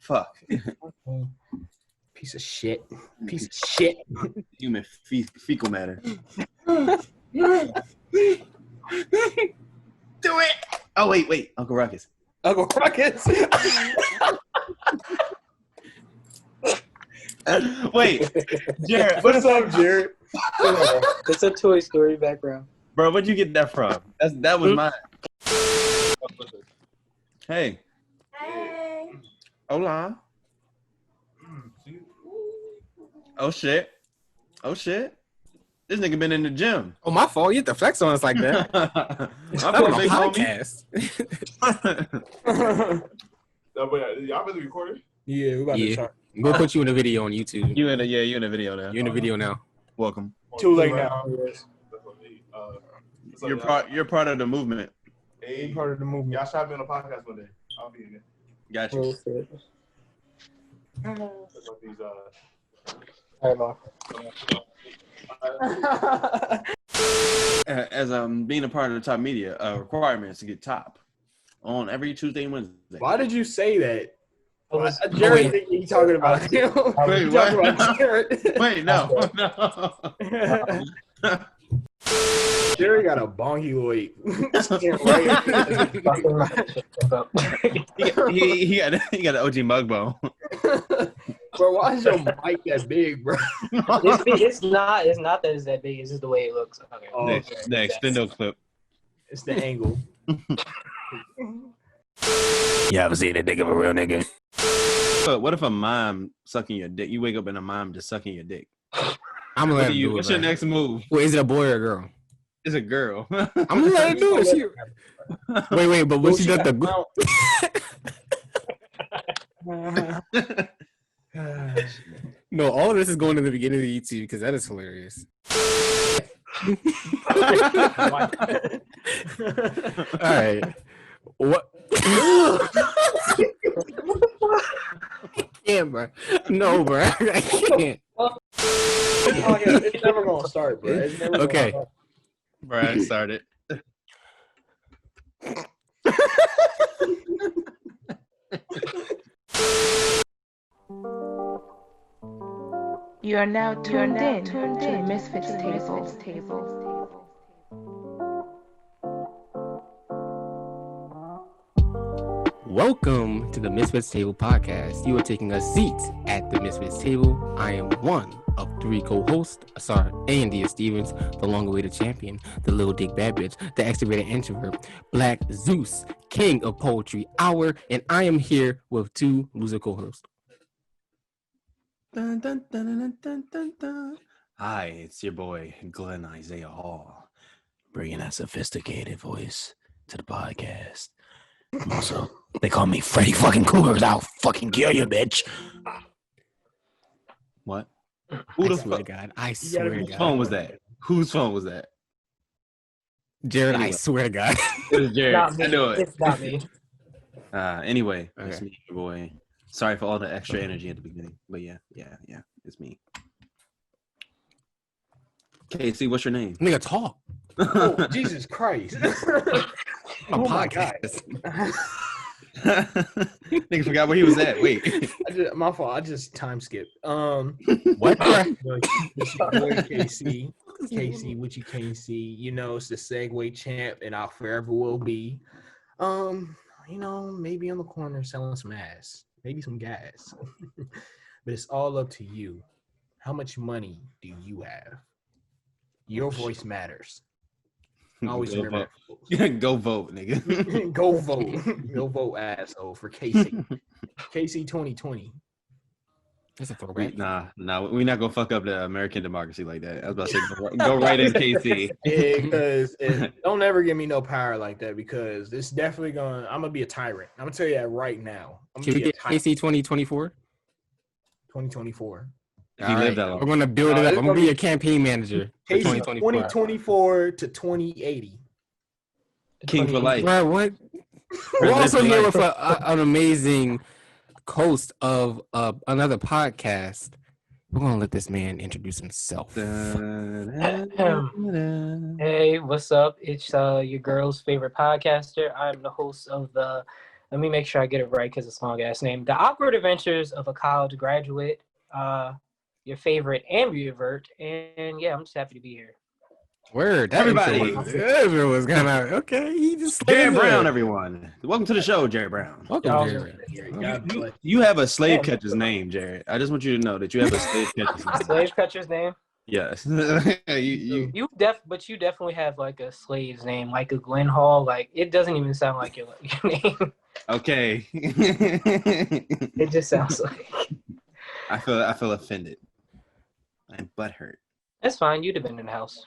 Fuck. Piece of shit. Piece of shit. Human fecal matter. Do it. Oh, wait. Uncle Ruckus. Uncle Ruckus. Wait. Jared. What's up, Jared? It's a Toy Story background. Bro, where'd you get that from? That was mine. Hey. Hola. Oh shit. This nigga been in the gym. Oh, my fault. You have to flex on us like that. My fault, big homie. Y'all been recording? Yeah, we're about to start. We'll put you in a video on YouTube. You in a video now. You're in a video now. Welcome. Too late now. You're part of the movement. Hey, Part of the movement. y'all should be on a podcast one day. I'll be in there. Got you. These, All right, As being a part of the Top Media, requirements to get top on every Tuesday and Wednesday. Why did you say that? Mark. Jared think he talking about him. Wait, He what? talking about Jared. Wait, no. Jared got a bongoid. he got an OG mug bone. Bro, why is your mic that big, bro? It's not that it's that big. It's just the way it looks. Okay. Oh, The extendo clip. it's the angle. You ever seen a dick of a real nigga? But what if a mom sucking your dick? You wake up and a mom just sucking your dick. I'm gonna let her do it. What's your next move? Wait, is it a boy or a girl? It's a girl. I'm gonna let her do it. Wait, but when she does the no, all of this is going to the beginning of the YouTube because that is hilarious. All right, what? I can't, bro. No, bro, I can't. It's never gonna start, bro. It's never Okay. gonna start. Brian started. You are now tuned in to the MisFits table. Welcome to the MisFits Table podcast. You are taking a seat at the MisFits Table. I am one of three co-hosts, Asar and Dia Stevens, the long-awaited champion, the little dick bad bitch, the extroverted introvert, Black Zeus, king of poetry hour, and I am here with two loser co-hosts. Dun, dun, dun, dun, dun, dun, dun. Hi, it's your boy Glenn Isaiah Hall, bringing that sophisticated voice to the podcast. Also, they call me Freddy fucking Cougars. I'll fucking kill you, bitch. What? Who the fuck? I swear to Whose God. phone was that? Whose phone was that? Jared, Anyway. I swear to God. It was Jared. Not me. I knew it. It's not me. Anyway, Okay. it's me, your boy. Sorry for all the extra energy at the beginning, but yeah, it's me. Casey, what's your name? Nigga, talk. Oh, Jesus Christ. A Oh my God. podcast. Nigga forgot where he was at. Wait. My fault. I just time skipped. What? It's your boy KC. KC, what you can't see. You know, it's the Segway champ, and I forever will be. You know, maybe on the corner selling some ass, maybe some gas. But it's all up to you. How much money do you have? Your voice matters. Always Go remember. vote. Go vote, nigga. Go vote. Go vote, asshole, for KC. KC 2020. That's a throwback. Nah, we're not gonna fuck up the American democracy like that. I was about to say, go right in KC. Yeah, because don't ever give me no power like that, because it's definitely I'm gonna be a tyrant. I'm gonna tell you that right now. I'm Can gonna we be a get tyrant. KC 2024? 2024. If you live that long. We're gonna build it up. I'm gonna be your campaign manager for KC 2024. 2024 to 2080. King for life. Bro, what? We're President also for here life. with an amazing host of another podcast. We're gonna let this man introduce himself. Hey, what's up? It's your girl's favorite podcaster. I'm the host of the Let me make sure I get it right because it's a long ass name. The Awkward Adventures of a College Graduate. Your favorite ambivert, and yeah, I'm just happy to be here. Word. Everybody. That was kind of okay. He just Jared Brown, everyone. Welcome to the show, Jared Brown. Welcome, Y'all- Jared. You have a slave catcher's name, Jared. I just want you to know that you have a slave catcher's name. Slave catcher's name? Yes. You definitely have like a slave's name, like a Glen Hall. Like it doesn't even sound like your name. Okay. It just sounds like. I feel offended. I'm butthurt. That's fine. You'd have been in the house.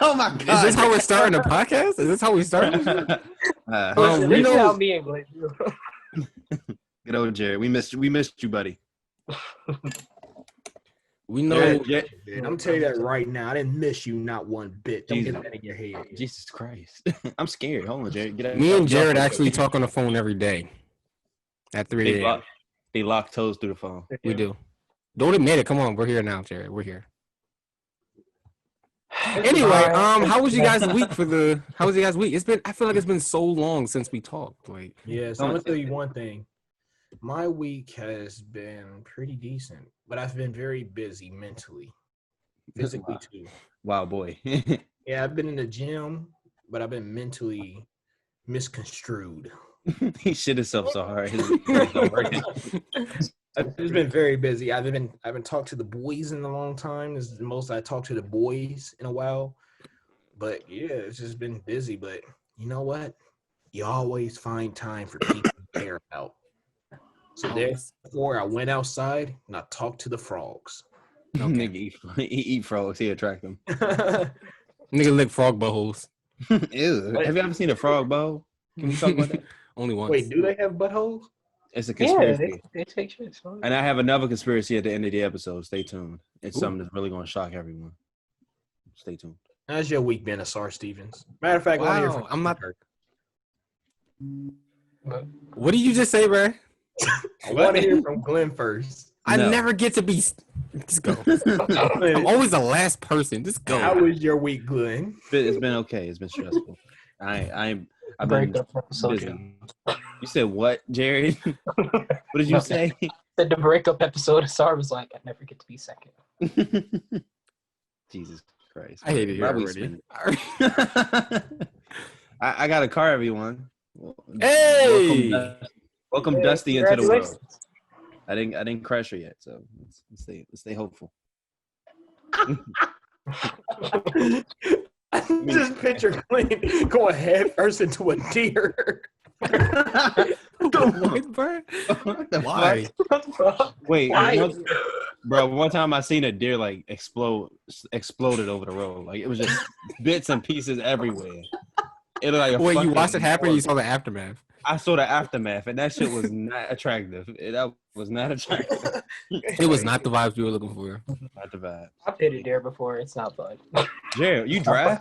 Oh my god! Is this how we're starting the podcast? Is this how we start? Listen, we this is know- how me and Glen do. Good old Jared. We missed you, buddy. We know. Jared, I'm gonna tell you that right now. I didn't miss you not one bit. Don't Jesus. get that in your head. Jesus Christ. I'm scared. Hold on, Jared. Get out. Me and Jared actually talk on the phone every day at 3 a.m. They lock toes through the phone. We do. Don't admit it. Come on, we're here now, Jared. We're here. Anyway, how was you guys' week how was you guys' week? I feel like it's been so long since we talked. Like, Yeah, so I'm gonna tell you one thing. My week has been pretty decent, but I've been very busy mentally, physically too. Wow, boy. Yeah, I've been in the gym, but I've been mentally misconstrued. He shit himself so hard. His brain's not working. I've just been very busy. I haven't talked to the boys in a long time. This is the most I talked to the boys in a while. But yeah, it's just been busy. But you know what? You always find time for people you care about. So therefore, I went outside and I talked to the frogs. Nigga eat frogs. He attract them. nigga lick frog buttholes. Ew. Have you ever seen a frog bowl? Can we talk about that? Only once. Wait, do they have buttholes? It's a Yeah, conspiracy. they take shit. And I have another conspiracy at the end of the episode. Stay tuned. It's something that's really going to shock everyone. Stay tuned. How's your week been, Asar Stevens? Matter of fact, I wanna hear Wow, from I'm not. Glenn. What did you just say, bro? I want to hear from Glenn first. I No. never get to be. Just go. I'm always the last person. Just go. How was your week, Glenn? It's been okay. It's been stressful. I've been Breakup episode. busy. You said what, Jared? What did you say? The breakup episode of SAR was like, I never get to be second. Jesus Christ. I hate it here My week's already. been- I got a car, everyone. Hey! Welcome Yeah, Dusty into the world. congratulations. I didn't crash her yet, so let's stay hopeful. I just picture Glenn going head first into a deer. What, bro? What the Why? fuck? Wait, Why? bro. One time I seen a deer like exploded over the road. Like it was just bits and pieces everywhere. It looked like a Wait, you fucking watched it happen? Or war. you saw the aftermath? I saw the aftermath, and that shit was not attractive. That was not attractive. It was not the vibes we were looking for. Not the vibe. I've hit a deer before. It's not fun. Jared, you drive?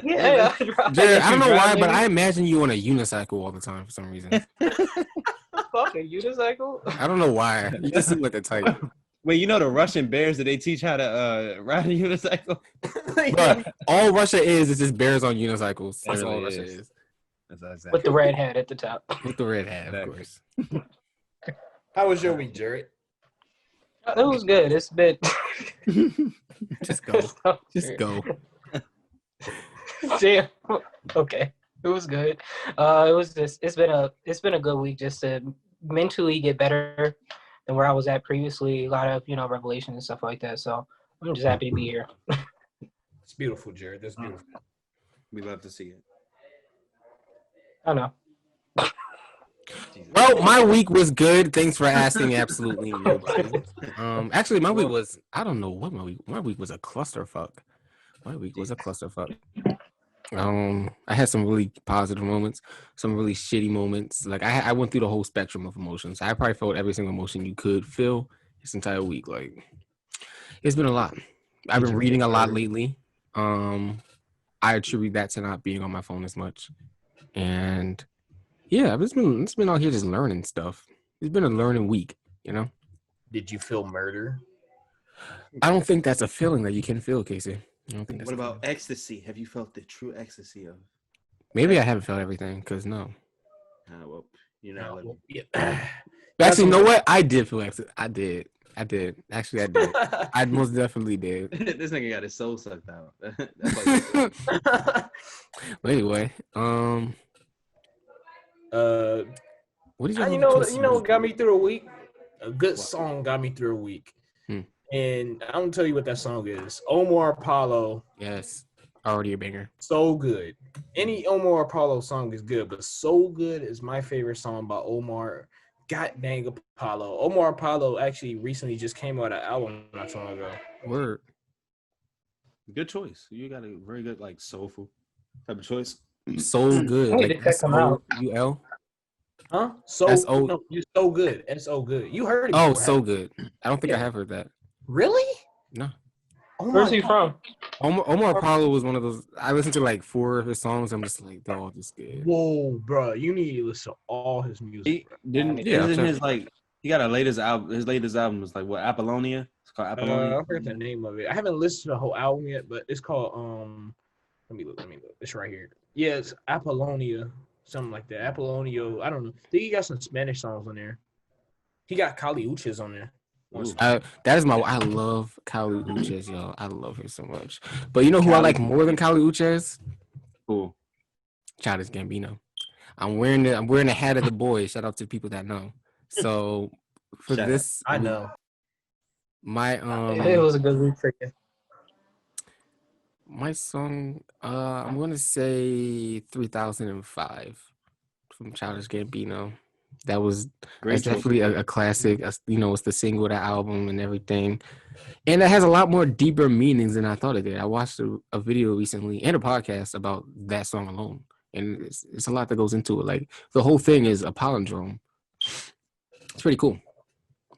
Yeah. Jared, I don't know why, driving? but I imagine you on a unicycle all the time for some reason. Fuck a unicycle. I don't know why. You just seem like the type. Wait, you know the Russian bears that they teach how to ride a unicycle? But all Russia is just bears on unicycles. That's It really all Russia is. is. That's exactly. With the red hat at the top. With the red hat, of Exactly. course. How was your week, Jared? It was good. It's been. Just go. Just go. Damn. Okay. It was good. It was just. It's been a good week just to mentally get better than where I was at previously. A lot of revelations and stuff like that. So I'm just happy to be here. It's beautiful, Jared. That's beautiful. We love to see it. I know. Jesus. Well, my week was good. Thanks for asking. Absolutely. Nobody. Actually, my week was. I don't know what my week. My week was a clusterfuck. My week was a clusterfuck. I had some really positive moments, some really shitty moments. Like I went through the whole spectrum of emotions. I probably felt every single emotion you could feel this entire week. Like it's been a lot. I've been reading a lot lately. I attribute that to not being on my phone as much. And yeah, it's been out here just learning stuff. It's been a learning week, Did you feel murder? I don't think that's a feeling that you can feel, Casey. I don't think that's What a about feeling. ecstasy? Have you felt the true ecstasy of? Maybe I haven't felt everything, because no. Well, you're not living. Yeah. Actually, you know what? I did feel like I did. Actually, I did. I most definitely did. This nigga got his soul sucked out. That's like, But anyway, what did you know what got me through a week? A good song got me through a week. And I'm gonna tell you what that song is. Omar Apollo. Yes, already a banger. So good. Any Omar Apollo song is good, but So Good is my favorite song by Omar. God dang Apollo. Omar Apollo actually recently just came out an album not too long ago. Word. good choice. You got a very good, like, soulful type of choice. So good. I need Like to check them out. SOUL. Huh? So S-O- no, you're so good. So good. You heard it Oh, before, so haven't good. I don't think I Yeah. have heard that. you? Really? No. Oh Where's my he God. from? Omar Apollo was one of those. I listened to like 4 of his songs. I'm just like, they're all just good. Whoa, bro. You need to listen to all his music. He Bro. didn't. Yeah, Isn't check his it. like he got a latest album? His latest album was like what? Apollonia. It's called Apollonia. I forgot the name of it. I haven't listened to the whole album yet, but it's called let me look. It's right here. Yeah, it's Apollonia, something like that. Apollonia. I don't know. I think he got some Spanish songs on there. He got Kali Uchis on there. Ooh. That is I love Kali Uchis, yo. I love her so much. But you know who I like more than Kali Uchis? Cool. Childish Gambino. I'm wearing the hat of the boy. Shout out to people that know. So for Shout this, I know. my It was a good week for you. my song, I'm gonna say 3005 from Childish Gambino. That's Great choice. definitely a classic. You know, it's the single, the album, and everything. And it has a lot more deeper meanings than I thought it did. I watched a video recently and a podcast about that song alone. And it's a lot that goes into it. Like, the whole thing is a palindrome. It's pretty cool.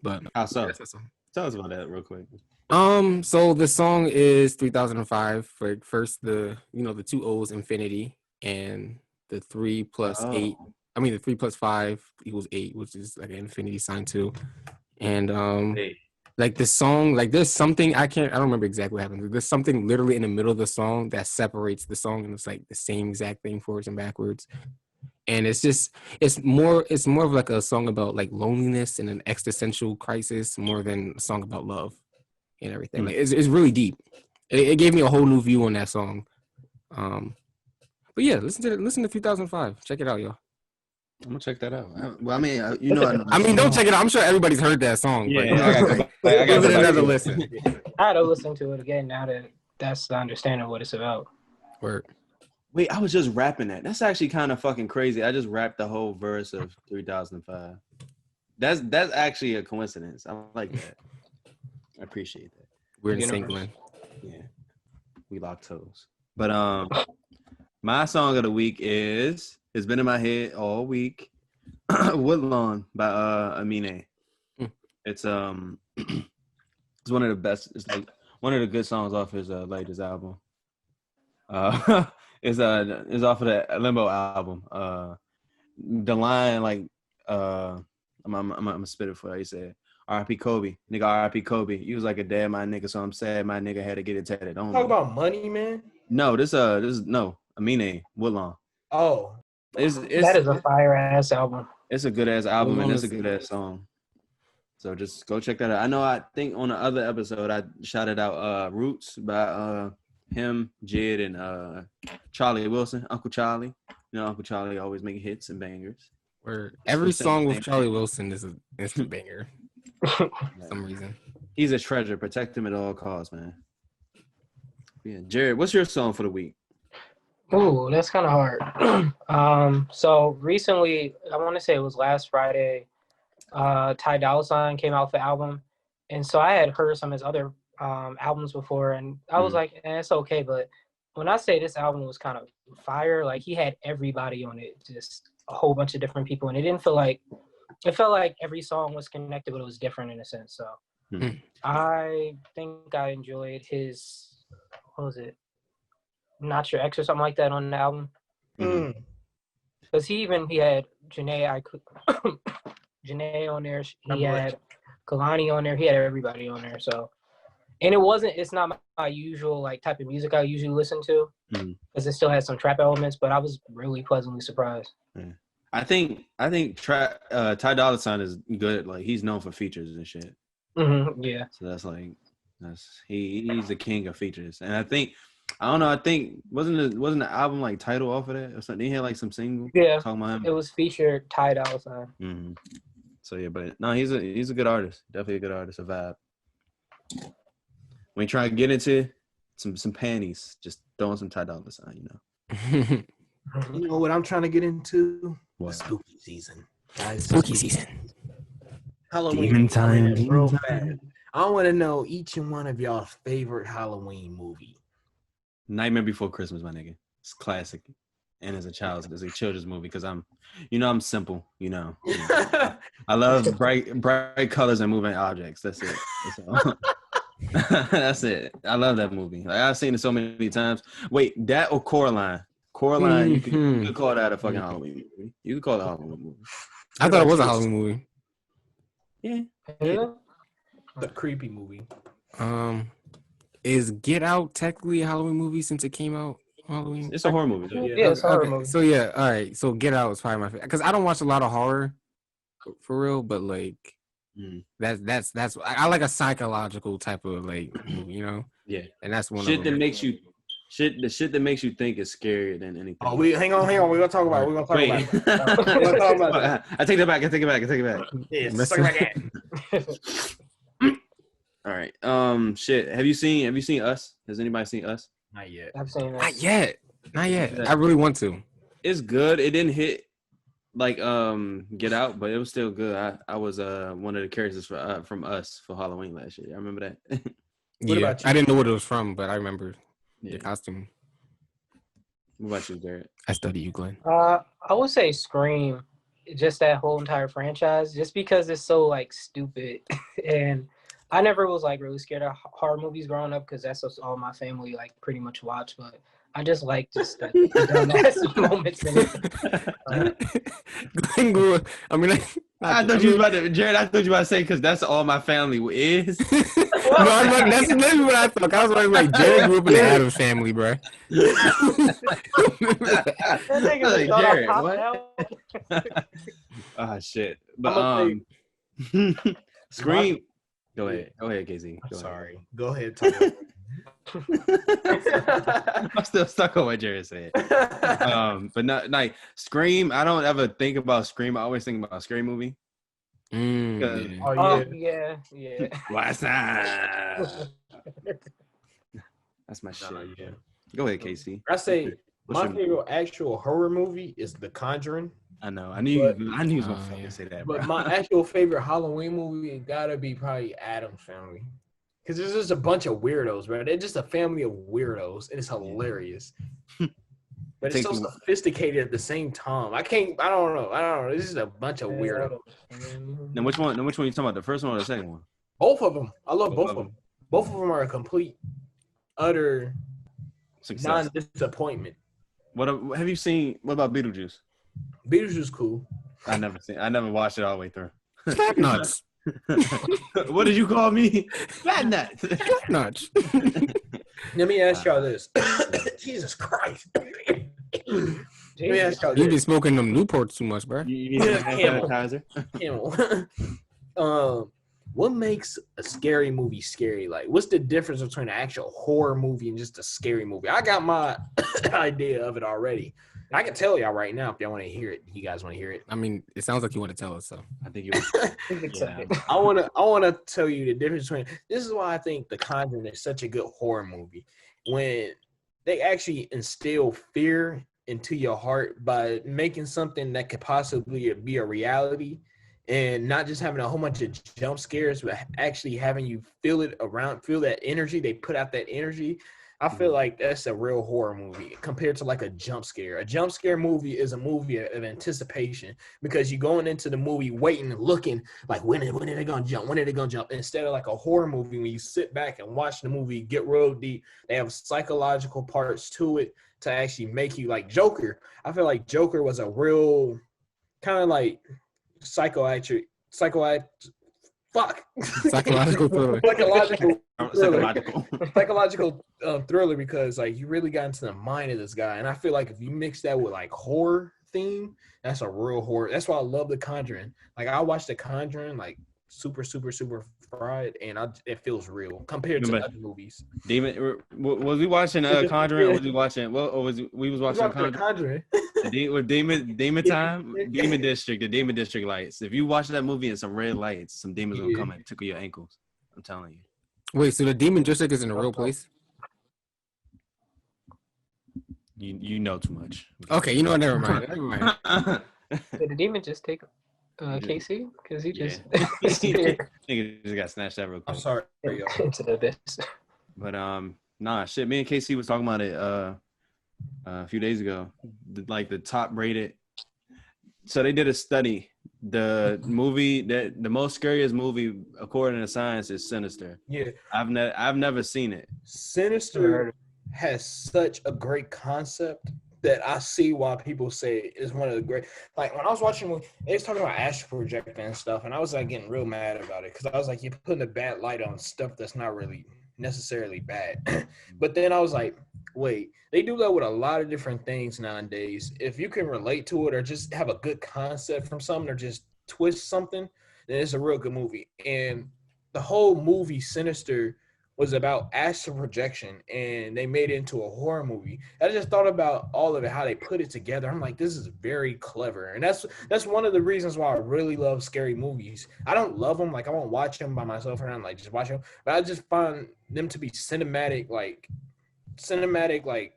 But How so? that's that song. Tell us about that real quick. So the song is 3005 for first the 2 O's infinity and the 3 plus 8. I mean the 3 plus 5 equals 8, which is like an infinity sign too. And like the song, like there's something I don't remember exactly what happened. There's something literally in the middle of the song that separates the song, and it's like the same exact thing forwards and backwards. And it's more of like a song about like loneliness and an existential crisis more than a song about love and everything. Like it's really deep. It gave me a whole new view on that song. But yeah, listen to 3005. Check it out, y'all. I'm gonna check that out. Well, I mean, Don't check it out. I'm sure everybody's heard that song. Yeah, but I gotta give it go back another to it. listen. I had to listen to it again now that that's the understanding of what it's about. Word. Wait, I was just rapping that. That's actually kind of fucking crazy. I just rapped the whole verse of 3005. That's actually a coincidence. I like that. I appreciate that. We're in sync, Glenn. Yeah, we lock toes. But my song of the week it's been in my head all week. Woodlawn by Amine. It's it's one of the best. It's like one of the good songs off his latest album. It's off of the Limbo album. The line like I'm gonna spit it for you. He said, "R.I.P. Kobe, nigga, R.I.P. Kobe. You was like a dad, my nigga, so I'm sad my nigga had to get it tatted on." Talk about money, man. No, this is no Amine Woodlawn. Oh, That is a fire ass album. It's a good ass album Woodlawn and it's a is- good ass song. So just go check that out. I think on the other episode I shouted out Roots by him, Jid, and Charlie Wilson, Uncle Charlie. You know, Uncle Charlie always making hits and bangers. Word. Every song with Charlie Wilson is an instant banger for some reason. He's a treasure. Protect him at all costs, man. Yeah, Jared, what's your song for the week? Ooh, that's kind of hard. So recently, I want to say it was last Friday, Dolla Sign came out with the album. And so I had heard some of his other albums before, and I was like, it's okay. But when I say this album was kind of fire, like he had everybody on it, just a whole bunch of different people. And it felt like every song was connected, but it was different in a sense. So I think I enjoyed his, what was it? Not Your Ex or something like that on the album. Because he had Janae on there. He had Kalani on there. He had everybody on there. So, and it's not my usual like type of music I usually listen to, because it still has some trap elements. But I was really pleasantly surprised. I think Ty Dolla $ign is good. Like he's known for features and shit. Yeah. So he's the king of features. And I think wasn't the album like title off of that or something? He had like some single. Yeah. Talking about him. It was featured Ty Dolla $ign. Mm-hmm. So yeah, but no, he's a good artist. Definitely a good artist. A vibe. When you try to get into some panties, just throwing some Ty Dolla $ign, you know. You know what I'm trying to get into? What? Spooky season. Guys, Spooky season. Halloween. Demon time. Real fast. I want to know each and one of y'all's favorite Halloween movie. Nightmare Before Christmas, my nigga. It's classic. And as a children's movie because I'm simple, you know. I love bright colors and moving objects. That's it. That's all. That's it. I love that movie. Like I've seen it so many times. Wait, that or Coraline? Coraline, you could call that a fucking Halloween movie. You could call it a Halloween movie. I thought it was a Halloween movie. Yeah. The creepy movie. Is Get Out technically a Halloween movie since it came out Halloween? It's a horror movie. Though. Yeah, it's a horror movie. So yeah, all right. So Get Out is probably my favorite because I don't watch a lot of horror for real, but like that's I like a psychological type of like movie, you know. Yeah, and that's one shit of that them. makes you. The shit that makes you think is scarier than anything. Oh, hang on. We're gonna talk about it. We're gonna talk about it. I take that back. Yeah, suck it back in. All right. Shit. Have you seen Us? Has anybody seen Us? Not yet. I've seen that. Not yet. I really want to. It's good. It didn't hit like Get Out, but it was still good. I was one of the characters from Us for Halloween last year. I remember that. What about you? I didn't know what it was from, but I remember the costume. What about you, Garrett? I study you, Glenn. I would say Scream, just that whole entire franchise, just because it's so like stupid, and I never was like really scared of horror movies growing up because that's what all my family like pretty much watched. But I just like just the dumbass moments in it. Glenn grew. I mean, I thought you was about to, Jared. I thought you were about to say because that's all my family is. No, I'm like, that's literally what I thought. I was like, Jared grew up in the Addams family, bro. Like, Jared, what? Oh shit! But Scream. Go ahead, KZ. I'm sorry. Go ahead. Talk I'm still stuck on what Jared said. But not like Scream. I don't ever think about Scream. I always think about a scary movie. Yeah. Oh yeah. What's that? That's my shit. Yeah. Go ahead, Casey. I say What's my your- favorite actual horror movie is The Conjuring. I know. I knew you was gonna fucking say that, bro. But my actual favorite Halloween movie gotta be probably Addams Family. Because there's just a bunch of weirdos, bro. They're just a family of weirdos, and it's hilarious. But it's so sophisticated at the same time. I don't know. It's just a bunch of weirdos. Now which one you talking about? The first one or the second one? Both of them. I love both of them. Both of them are a complete, utter Success. non-disappointment. What have you seen? What about Beetlejuice? Beetlejuice is cool. I never watched it all the way through. Fat nuts. What did you call me? Fat nuts. Fat nuts. Let me ask y'all this. Jesus Christ. Let me ask y'all You this. be smoking them Newports too much, bro. You need a hand sanitizer? What makes a scary movie scary? Like, what's the difference between an actual horror movie and just a scary movie? I got my idea of it already. I can tell y'all right now if y'all want to hear it. You guys want to hear it? I mean, it sounds like you want to tell us, so. I think you. Yeah. I wanna tell you the difference between. This is why I think The Conjuring is such a good horror movie. When they actually instill fear into your heart by making something that could possibly be a reality, and not just having a whole bunch of jump scares, but actually having you feel that energy. They put out that energy. I feel like that's a real horror movie compared to like a jump scare. A jump scare movie is a movie of anticipation because you're going into the movie waiting and looking like when are they gonna jump? When are they gonna jump? Instead of like a horror movie, when you sit back and watch the movie get real deep, they have psychological parts to it to actually make you like Joker. I feel like Joker was a real kind of like psychological thriller because like you really got into the mind of this guy, and I feel like if you mix that with like horror theme, that's a real horror. That's why I love The Conjuring. Like I watched The Conjuring like super fried, and it feels real compared to other movies. Demon was we watching Conjuring? Or was we watching? Well, or we was watching Conjuring. With Demon Time, Demon District, the Demon District lights. If you watch that movie in some red lights, some demons will come and tickle your ankles. I'm telling you. Wait, so the Demon District is in a real place? You know too much. Okay, you know what? Never mind. Did the demon just take KC? Because he just nigga just got snatched out real quick. I'm sorry, into the abyss. But nah, shit. Me and KC was talking about it a few days ago. The top rated. So they did a study. The movie that the most scariest movie according to science is Sinister. Yeah, I've never seen it. Sinister has such a great concept that I see why people say it's one of the great. Like when I was watching, they was talking about astral projecting and stuff, and I was like getting real mad about it because I was like, you're putting a bad light on stuff that's not really necessarily bad. But then I was like, wait, they do that with a lot of different things nowadays. If you can relate to it or just have a good concept from something or just twist something, then it's a real good movie. And the whole movie Sinister was about astral projection, and they made it into a horror movie. I just thought about all of it, how they put it together. I'm like, this is very clever. And that's one of the reasons why I really love scary movies. I don't love them. Like, I won't watch them by myself and I'm like, just watch them. But I just find them to be cinematic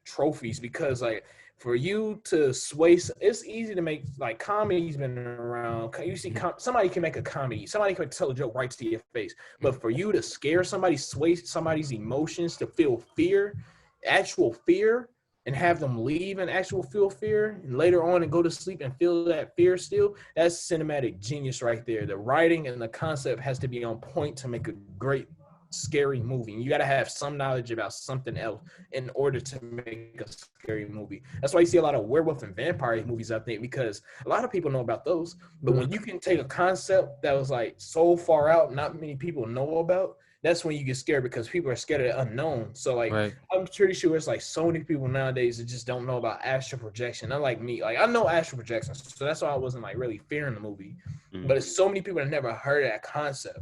trophies because, like, for you to sway, it's easy to make, like, comedy's been around. You see, somebody can make a comedy. Somebody can tell a joke right to your face. But for you to scare somebody, sway somebody's emotions to feel fear, actual fear, and have them leave and actual feel fear, and later on and go to sleep and feel that fear still, that's cinematic genius right there. The writing and the concept has to be on point to make a great scary movie. You got to have some knowledge about something else in order to make a scary movie. That's why you see a lot of werewolf and vampire movies, I think, because a lot of people know about those. But when you can take a concept that was like so far out, not many people know about, that's when you get scared because people are scared of the unknown. So, like, right. I'm pretty sure it's like so many people nowadays that just don't know about astral projection. Not like me. Like, I know astral projection, so that's why I wasn't like really fearing the movie. Mm-hmm. But it's so many people that never heard of that concept.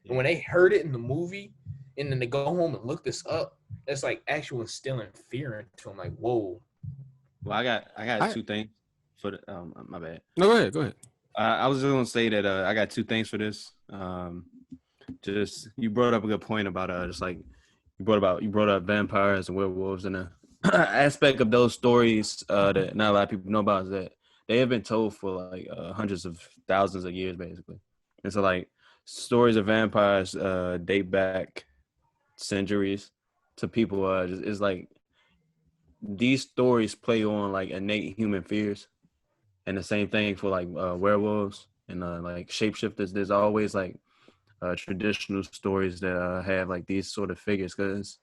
And when they heard it in the movie and then they go home and look this up, it's like actual instilling fear into them. Like, whoa. Well, I got two things for the, my bad. No, go ahead. I was just going to say that I got two things for this. Just, you brought up a good point about just like, you brought up vampires and werewolves, and the aspect of those stories that not a lot of people know about is that they have been told for like hundreds of thousands of years, basically. And so, like, stories of vampires date back centuries to people. It's like these stories play on like innate human fears, and the same thing for like werewolves and like shapeshifters. There's always like traditional stories that have like these sort of figures, because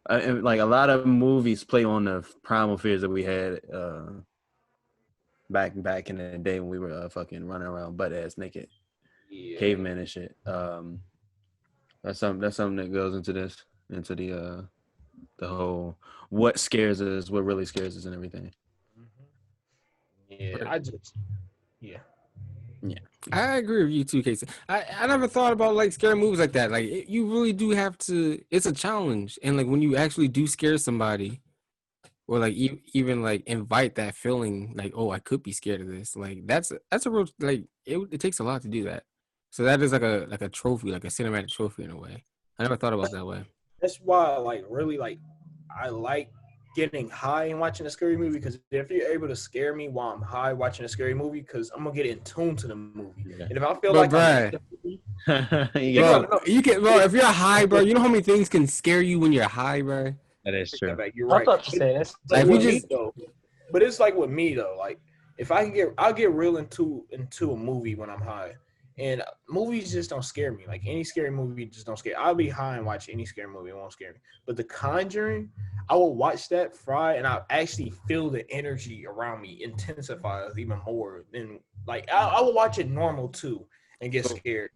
like a lot of movies play on the primal fears that we had back in the day when we were fucking running around butt ass naked. Yeah. Cavemen and shit. That's something that goes into the whole what scares us, what really scares us, and everything. Yeah, yeah. I agree with you too, Casey. I never thought about like scary movies like that. Like you really do have to. It's a challenge, and like when you actually do scare somebody, or like even like invite that feeling, like, oh, I could be scared of this. Like that's a real, like it takes a lot to do that. So that is like a trophy, like a cinematic trophy in a way. I never thought about it that way. That's why, like, really, like, I like getting high and watching a scary movie, because if you're able to scare me while I'm high watching a scary movie, because I'm gonna get in tune to the movie. Yeah. And if I feel you can, bro. If you're high, bro, you know how many things can scare you when you're high, bro. That is true. You're right. I'm about to say this. Like but it's like with me though. Like if I'll get real into a movie when I'm high. And movies just don't scare me. Like any scary movie just don't scare. I'll be high and watch any scary movie. It won't scare me. But The Conjuring, I will watch that fry and I'll actually feel the energy around me intensify even more. And like I will watch it normal too and get scared.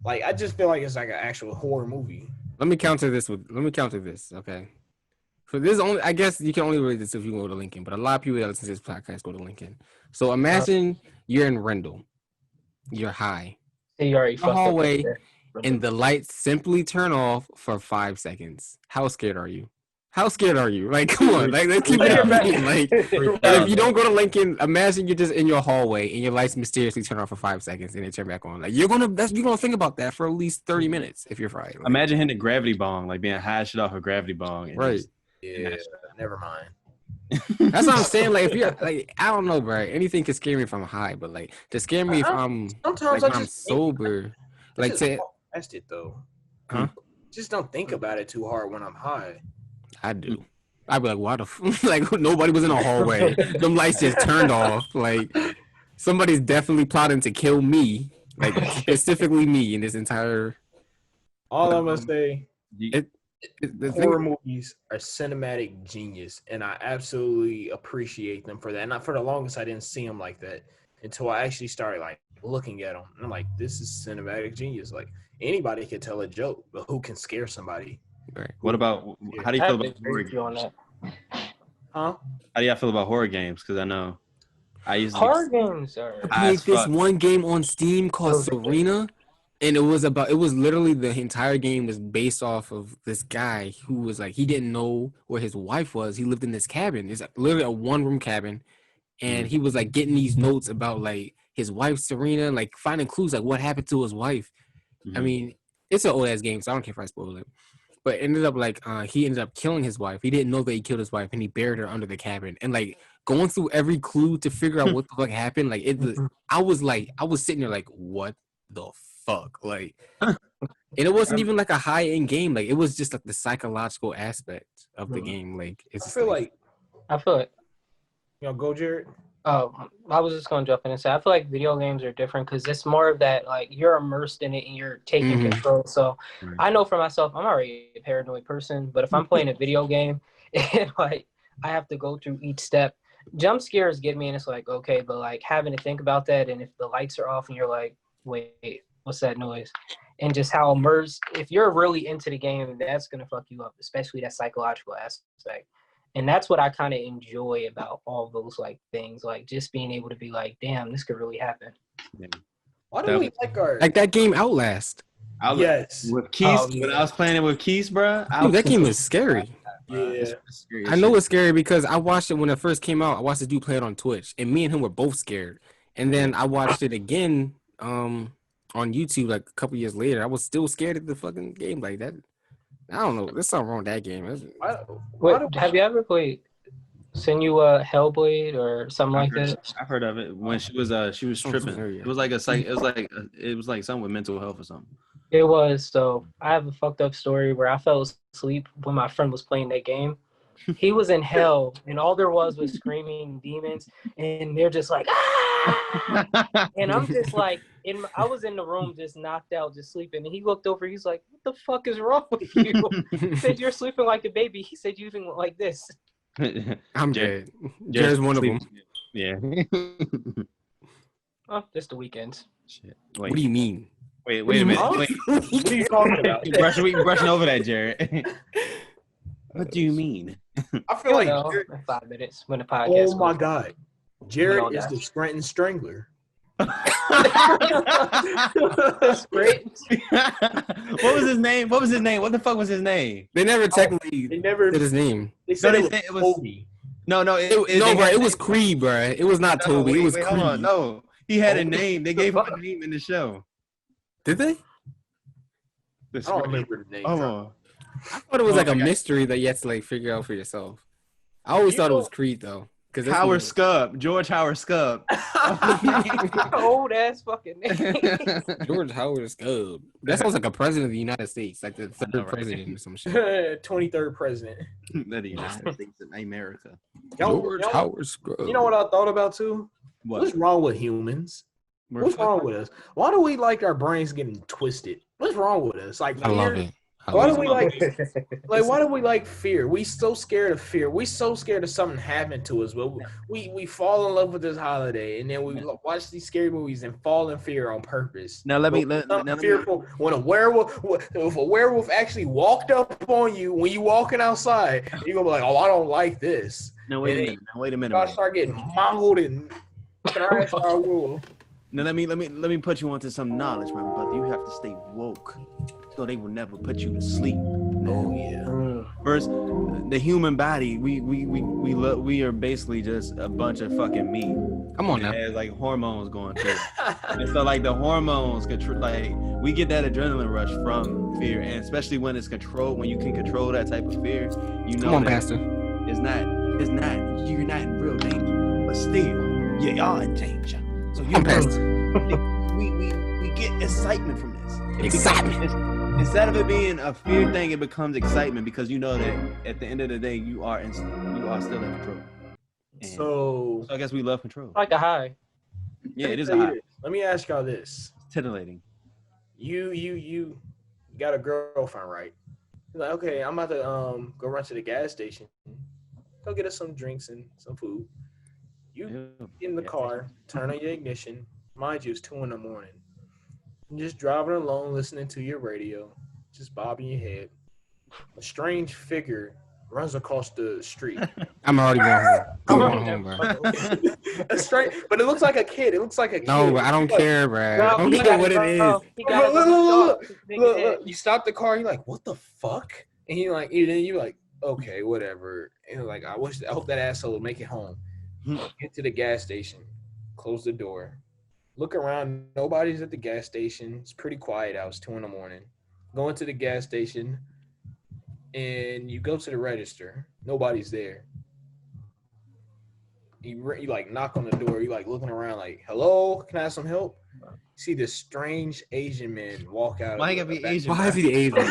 Like I just feel like it's like an actual horror movie. Let me counter this, okay? For this only, I guess you can only relate this if you go to Lincoln, but a lot of people that listen to this podcast go to Lincoln. So imagine you're in Rendell, you're high, You already the fucked up hallway, there. and the lights simply turn off for 5 seconds. How scared are you? How scared are you? Like, come on, like let's keep it in mind. Like, if you don't go to Lincoln, imagine you're just in your hallway and your lights mysteriously turn off for 5 seconds and they turn back on. Like, you're gonna think about that for at least 30 minutes if you're fried. Like, Imagine hitting a gravity bong, like being high shit off a gravity bong. And right. Yeah, never mind. That's what I'm saying. Like, if you're like, I don't know, bro. Anything can scare me if I'm high, but like, to scare me if I'm sometimes like, when I'm sober. Like, say, test it though. Huh? Just don't think about it too hard when I'm high. I do. I'd be like, why the like nobody was in a hallway. Them lights just turned off. Like, somebody's definitely plotting to kill me. Like, specifically me in this entire. All I'm gonna say. The Horror movies are cinematic genius, and I absolutely appreciate them for that. And for the longest, I didn't see them like that until I actually started like looking at them. And I'm like, this is cinematic genius. Like anybody can tell a joke, but who can scare somebody? Right. What about how do you feel about horror games? Huh? How do y'all feel about horror games? Because I know I used horror games are. I played this one game on Steam called Serena. And it was literally the entire game was based off of this guy who was like, he didn't know where his wife was. He lived in this cabin. It's literally a 1-room cabin. And he was like getting these notes about like his wife, Serena, like finding clues like what happened to his wife. I mean, it's an old ass game, so I don't care if I spoil it. But it ended up like he ended up killing his wife. He didn't know that he killed his wife and he buried her under the cabin. And like going through every clue to figure out what the fuck happened. Like I was sitting there like, what the fuck? Like, and it wasn't even like a high end game. Like, it was just like the psychological aspect of the game. Like, it's I feel it. Go, Jared. Oh, I was just gonna jump in and say I feel like video games are different because it's more of that like you're immersed in it and you're taking control. So I know for myself, I'm already a paranoid person, but if I'm playing a video game and like I have to go through each step, jump scares get me, and it's like okay, but like having to think about that, and if the lights are off and you're like, wait, what's that noise? And just how immersed, if you're really into the game, that's gonna fuck you up, especially that psychological aspect. And that's what I kind of enjoy about all those like things, like just being able to be like, damn, this could really happen. Yeah. Why do we like that game Outlast? Yes, with Keys. When I was playing it with Keys, bro, that game was scary. Yeah, I know it's scary because I watched it when it first came out. I watched the dude play it on Twitch, and me and him were both scared. And then I watched it again on YouTube like a couple years later. I was still scared of the fucking game like that. I don't know. There's something wrong with that game. Have you ever played Hellblade or something like that? I've heard of it. When she was tripping. It was like it was like something with mental health or something. It was. So I have a fucked up story where I fell asleep when my friend was playing that game. He was in hell, and all there was screaming demons, and they're just like, ah! And I'm just like, I was in the room just knocked out, just sleeping, and he looked over, he's like, what the fuck is wrong with you? He said, you're sleeping like a baby. He said, you even look like this. I'm dead. There's one of them. Yeah. Oh, just the weekends. Shit. What do you mean? Wait a minute. Wait. What are you talking about? We brushing over that, Jared. What do you mean? I feel like 5 minutes when the podcast. Oh my god, Jared is the Scranton Strangler. That's great. What was his name? What the fuck was his name? They never technically said his name. They said it was Toby. No, it was Creed, bro. It was not Toby. It was Creed. Hold on, no, he had a name. They gave him a name in the show. Did they? I don't remember the name. Hold on. I thought it was like a mystery that you had to like figure out for yourself. I always thought it was Creed though. Howard Scubb, George Howard Scubb. Old ass fucking name. George Howard Scubb. That sounds like a president of the United States, like the third president or some shit. 23rd president. That the United States of America. George Howard Scubb. You know what I thought about too? What? What's wrong with humans? What's wrong with us? Why do we like our brains getting twisted? What's wrong with us? Like I love it. Why do we like why do we like fear? We so scared of fear. We so scared of something happening to us. But we fall in love with this holiday, and then we watch these scary movies and fall in fear on purpose. Now let me fearful when a werewolf actually walked up on you when you walking outside, you're gonna be like, oh, I don't like this. No, wait a minute. I start getting mangled and thrashed by a wolf. Now let me put you onto some knowledge, my brother. You have to stay woke, so they will never put you to sleep. Oh yeah. First, the human body, we are basically just a bunch of fucking meat. Come on now. It has like hormones going through. And so like the hormones control, like we get that adrenaline rush from fear, and especially when it's controlled, when you can control that type of fear, you know. Come on, Pastor. You're not in real danger, but still, you are in danger. So you we get excitement from this. Excitement. Instead of it being a fear thing, it becomes excitement because you know that at the end of the day, you are still in control. And so I guess we love control. Like a high. Yeah, it is a high. Let me ask y'all this. It's titillating. You got a girlfriend, right? You're like, okay, I'm about to go run to the gas station, go get us some drinks and some food. You get in the car, turn on your ignition. Mind you, it's 2 a.m. You're just driving along, listening to your radio, just bobbing your head. A strange figure runs across the street. I'm already going home. I'm going home, bro. A strange, but it looks like a kid. It looks like a kid. No, but I don't care, bro. I don't care what it is. Look. You stop the car. You're like, what the fuck? And you're like, okay, whatever. And you're like, I hope that asshole will make it home. Get to the gas station, close the door, look around. Nobody's at the gas station. It's pretty quiet out. It's 2 a.m. Go into the gas station, and you go to the register. Nobody's there. You like knock on the door. You like looking around, like, hello, can I have some help? You see this strange Asian man walk out. Why you gotta be Asian? Why is he the Asian?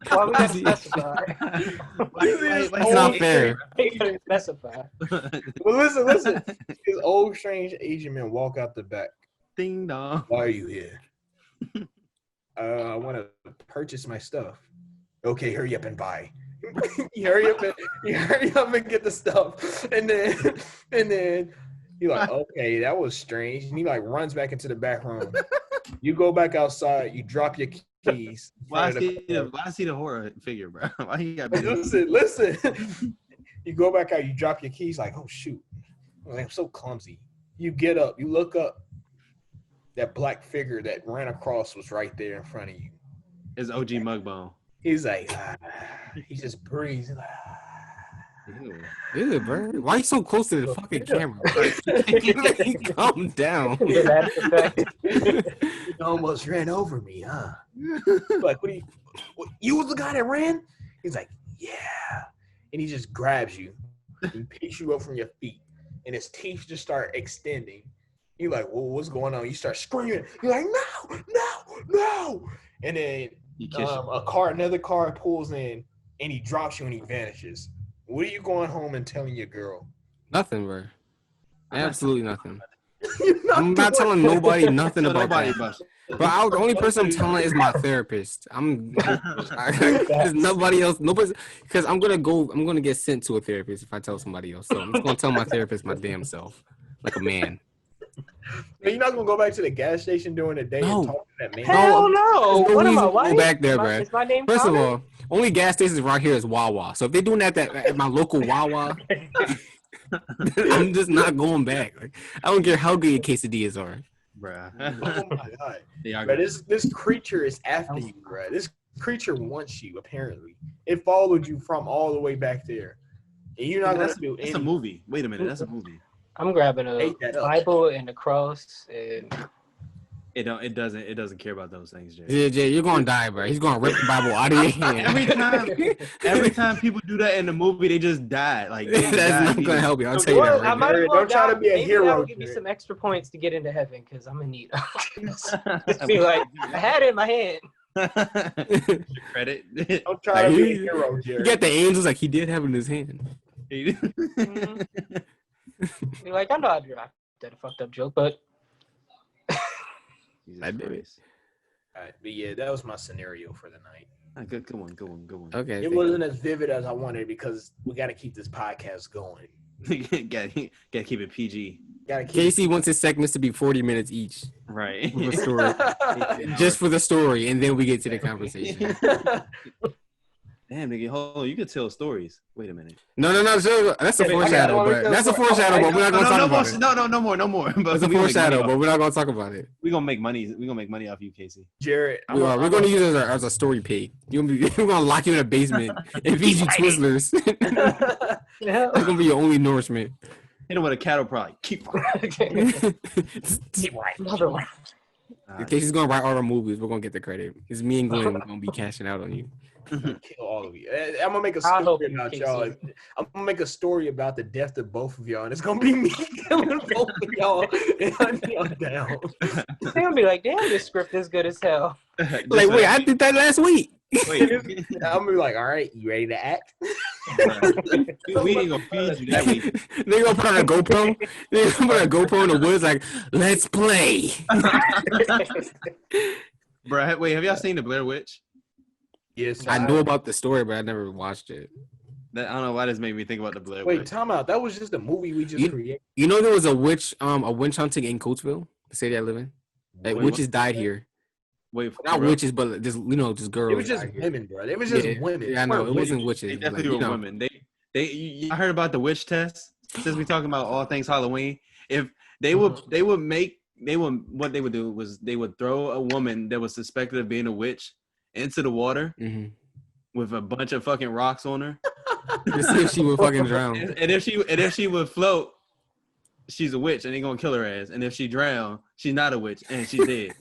Why we gotta specify? It's not fair. He couldn't specify. Well, listen. This old strange Asian man walk out the back. Ding dong. Why are you here? I want to purchase my stuff. Okay, hurry up and buy. you hurry up and get the stuff, and then you're like, okay, that was strange. And he like runs back into the back room. You go back outside. You drop your keys. Why is he the horror figure, bro? Why he got? Listen. You go back out. You drop your keys. Like, oh shoot, I'm so clumsy. You get up. You look up. That black figure that ran across was right there in front of you. It's OG Mugbone. He's like, he just breathes. Ew, bro. Why are you so close to the fucking camera? Calm down. You almost ran over me, huh? Like, you was the guy that ran? He's like, yeah. And he just grabs you and picks you up from your feet. And his teeth just start extending. You're like, well, what's going on? You start screaming. You're like, no. And then another car pulls in, and he drops you and he vanishes. What are you going home and telling your girl? Nothing, bro. Absolutely nothing. I'm not telling nobody nothing about that. But the only person I'm telling is my therapist. There's nobody else. Because I'm gonna get sent to a therapist if I tell somebody else. So I'm just gonna tell my therapist my damn self, like a man. You're not gonna go back to the gas station during the day and talk to that man? Hell no. What am I? Go back there, bro. Is my name First of all, only gas stations around here is Wawa. So if they're doing that at my local Wawa, I'm just not going back. Like, I don't care how good your quesadillas are. Bruh. Oh my god. But this creature is after you, bruh. This creature wants you, apparently. It followed you from all the way back there. And you're not gonna do anything. That's a movie. Wait a minute, that's a movie. I'm grabbing a Bible and a cross, and it doesn't care about those things, Jay. Yeah, Jay, you're gonna die, bro. He's gonna rip the Bible out of your hand. Every time people do that in the movie, they just die. Like that's not gonna help you. I'll tell you that. Right Don't try to be a hero. That'll give me some extra points to get into heaven because I'm in need. Just be like, I had it in my hand. Credit. Don't try to be a hero, Jerry. You got the angels like he did have in his hand. You're like, I know I dropped that fucked up joke, but I did it. All right, but yeah, that was my scenario for the night. Good one. Okay. It thank wasn't as vivid as I wanted because we got to keep this podcast going. Gotta keep it PG. Gotta keep Casey wants his segments to be 40 minutes each. Right. For the story. Just for the story, and then we get to the conversation. Damn, nigga, hold on. You could tell stories. Wait a minute. No. So that's a foreshadow, but we're not gonna talk about it. No more. But That's a foreshadow, but we're not gonna talk about it. We're gonna make money. We're gonna make money off you, Casey. Jared, We're gonna use it as a story pig. We're gonna lock you in a basement and feed you Twizzlers. That's gonna be your only nourishment. Hit him with a cattle prod. Keep Another one. Casey's gonna write all our movies. We're gonna get the credit. It's me and Glenn gonna be cashing out on you. kill all of you. I'm gonna make a story about y'all. I'm gonna make a story about the death of both of y'all, and it's gonna be me killing both of y'all. And y'all down. They're gonna be like, "Damn, this script is good as hell." Like, wait, I did that last week. Wait, I'm gonna be like, "All right, you ready to act?" we ain't gonna feed you that week. They gonna put on a GoPro. They gonna put a GoPro in the woods. Like, let's play. Bro, wait, have y'all seen the Blair Witch? Yes, I know about the story, but I never watched it. I don't know why this made me think about the Blair Witch. Wait, time out. That was just a movie we just created. You know there was a witch hunting in Coatesville, the city I live in. Like witches died here. Wait, not witches, but just girls. It was just women, bro. It was just women. Yeah, I know. It wasn't witches. They definitely were women. I heard about the witch test. Since we talking about all things Halloween, if what they would do was they would throw a woman that was suspected of being a witch into the water with a bunch of fucking rocks on her to see if she would fucking drown. And if she would float, she's a witch and they gonna kill her ass. And if she drown, she's not a witch and she's dead.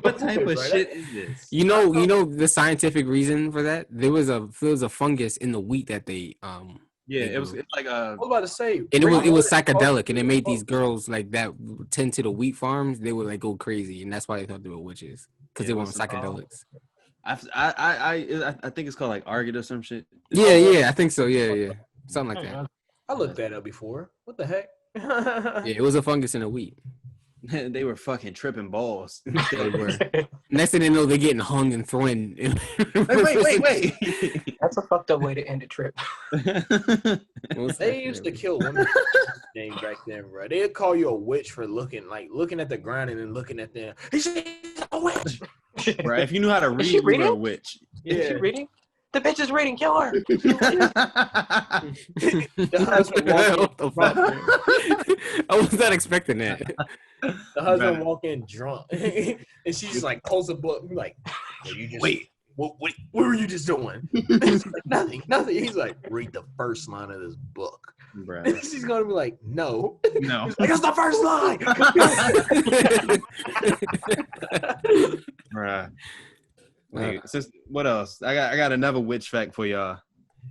What type of shit is this? You know the scientific reason for that? There was a fungus in the wheat that they it's like a. I was about to say, and it was psychedelic, and it made these girls like that tend to the wheat farms. They would like go crazy, and that's why they thought they were witches because they were on psychedelics. I think it's called like argot or some shit. Yeah, I think so. Yeah, something like that. I looked that up before. What the heck? Yeah, it was a fungus in the wheat. They were fucking tripping balls. They were. Next thing they know, they're getting hung and thrown. Wait. That's a fucked up way to end a trip. They used to kill women back then, bro. They'd call you a witch for looking at the ground and then looking at them. He's a witch. Bro, if you knew how to read, you were a witch. Yeah. Is she reading? The bitch is reading. Kill her. I was not expecting that. The husband walk in drunk, and she just like pulls the book. Like, you just wait. What were you just doing? Like, nothing. He's like, read the first line of this book. Bruh. And she's gonna be like, no. He's like, that's the first line. Bruh. Wait, what else? I got another witch fact for y'all.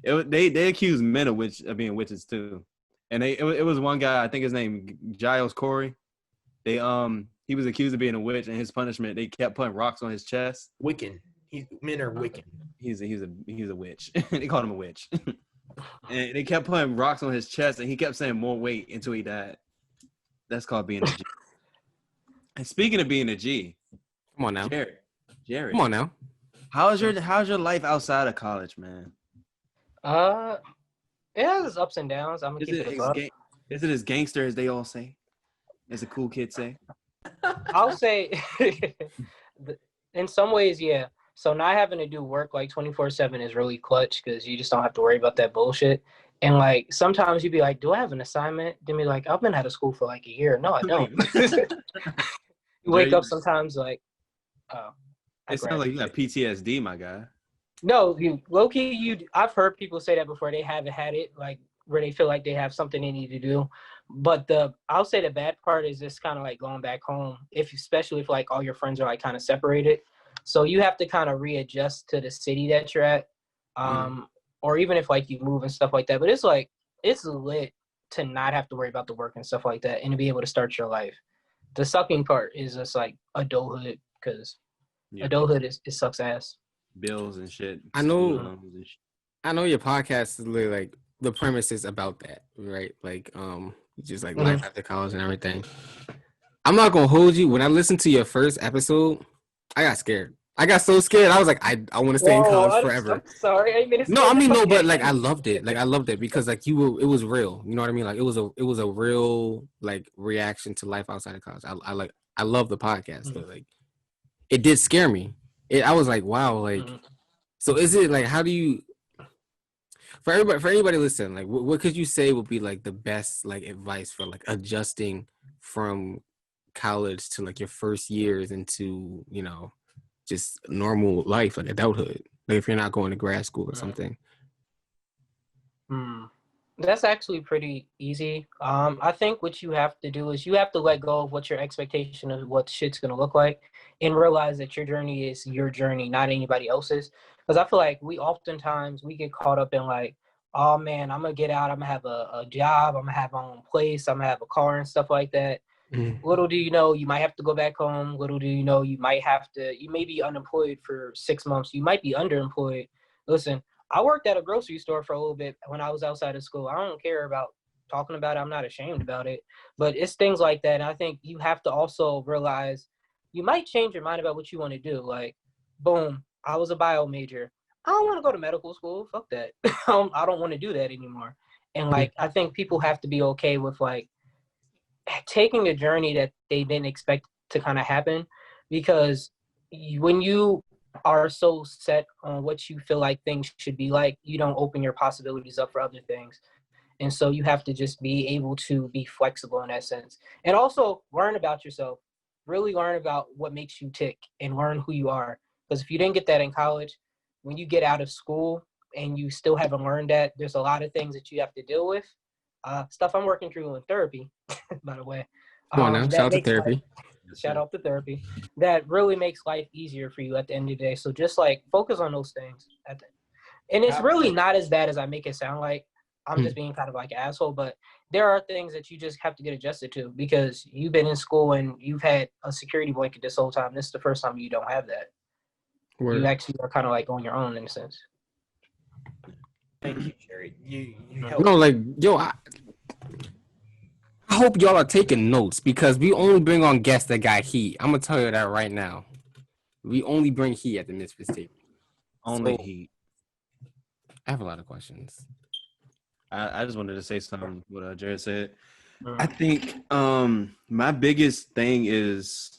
They accuse men of being witches too, and it was one guy, I think his name Giles Corey. He was accused of being a witch, and his punishment, they kept putting rocks on his chest. Wiccan. Men are Wiccan. He's a witch. They called him a witch. And they kept putting rocks on his chest, and he kept saying more weight until he died. That's called being a G. And speaking of being a G, come on now, Jared. Come on now. How's your life outside of college, man? It has its ups and downs. I'm gonna keep it up. Is it as gangster as they all say? As the cool kids say? I'll say, in some ways, yeah. So not having to do work like 24/7 is really clutch because you just don't have to worry about that bullshit. And like sometimes you'd be like, "Do I have an assignment?" Then be like, "I've been out of school for like a year." No, I don't. You wake up sometimes like, "Oh." It sounds like you got PTSD, my guy. No, low-key, I've heard people say that before. They haven't had it, like where they feel like they have something they need to do. But I'll say the bad part is just kind of like going back home, especially if like all your friends are like kind of separated. So you have to kind of readjust to the city that you're at, or even if like you move and stuff like that. But it's lit to not have to worry about the work and stuff like that, and to be able to start your life. The sucking part is just like adulthood, because adulthood it sucks ass. Bills and shit. I know your podcast is literally like the premise is about that, right? Like just like life after college and everything. I'm not gonna hold you. When I listened to your first episode, I got scared. I got so scared. I was like, I want to stay in college I'm forever. sorry. I mean, it's No, I mean no, but okay. like I loved it. Like I loved it because like it was real. You know what I mean? Like it was a real like reaction to life outside of college. I love the podcast, but like it did scare me. I was like, wow, like so is it like how do you for anybody listening, like what could you say would be like the best like advice for like adjusting from college to like your first years into, you know, just normal life, like adulthood. Like if you're not going to grad school or something. That's actually pretty easy. I think what you have to do is you have to let go of what your expectation of what shit's gonna look like, and realize that your journey is your journey, not anybody else's. Because I feel like we get caught up in like, oh man, I'm gonna get out, I'm gonna have a job, I'm gonna have my own place, I'm gonna have a car and stuff like that. Little do you know, you might have to go back home. Little do you know, you may be unemployed for 6 months. You might be underemployed. Listen, I worked at a grocery store for a little bit when I was outside of school. I don't care about talking about it. I'm not ashamed about it. But it's things like that. And I think you have to also realize you might change your mind about what you want to do. Like, boom, I was a bio major. I don't want to go to medical school. Fuck that. I don't want to do that anymore. And like, I think people have to be okay with like taking a journey that they didn't expect to kind of happen, because when you are so set on what you feel like things should be like, you don't open your possibilities up for other things. And so you have to just be able to be flexible in that sense. And also learn about yourself. Really learn about what makes you tick and learn who you are. Because if you didn't get that in college, when you get out of school and you still haven't learned that, there's a lot of things that you have to deal with. Stuff I'm working through in therapy, by the way. Come on now, shout out to therapy. Shout out to therapy. That really makes life easier for you at the end of the day. So just like focus on those things. And it's really not as bad as I make it sound like. I'm just being kind of like an asshole, but there are things that you just have to get adjusted to because you've been in school and you've had a security blanket this whole time. This is the first time you don't have that. Word. You actually are kind of like on your own in a sense. Thank you, Jerry. You no, like, yo, I hope y'all are taking notes because we only bring on guests that got heat. I'm gonna tell you that right now. We only bring heat at the MisFits table. Only heat. I have a lot of questions. I just wanted to say something what Jared said. I think my biggest thing is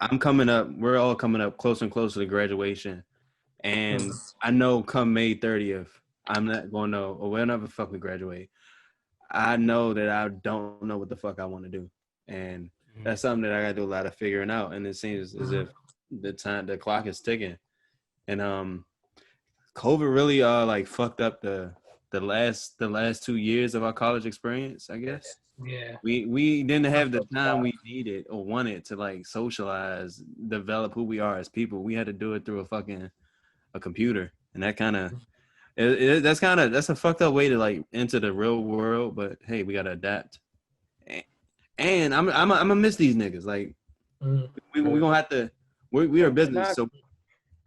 we're all coming up closer and closer to graduation. And I know come May 30th, I'm not going to, or whenever the fuck we graduate, I know that I don't know what the fuck I want to do. And that's something that I got to do a lot of figuring out. And it seems as if the clock is ticking. And COVID really like fucked up the last 2 years of our college experience, I guess. Yeah. We didn't have the time we needed or wanted to like socialize, develop who we are as people. We had to do it through a computer, and that kind of that's a fucked up way to like enter the real world. But hey, we gotta adapt. And I'm gonna miss these niggas. Like we gonna have to. We are business, so.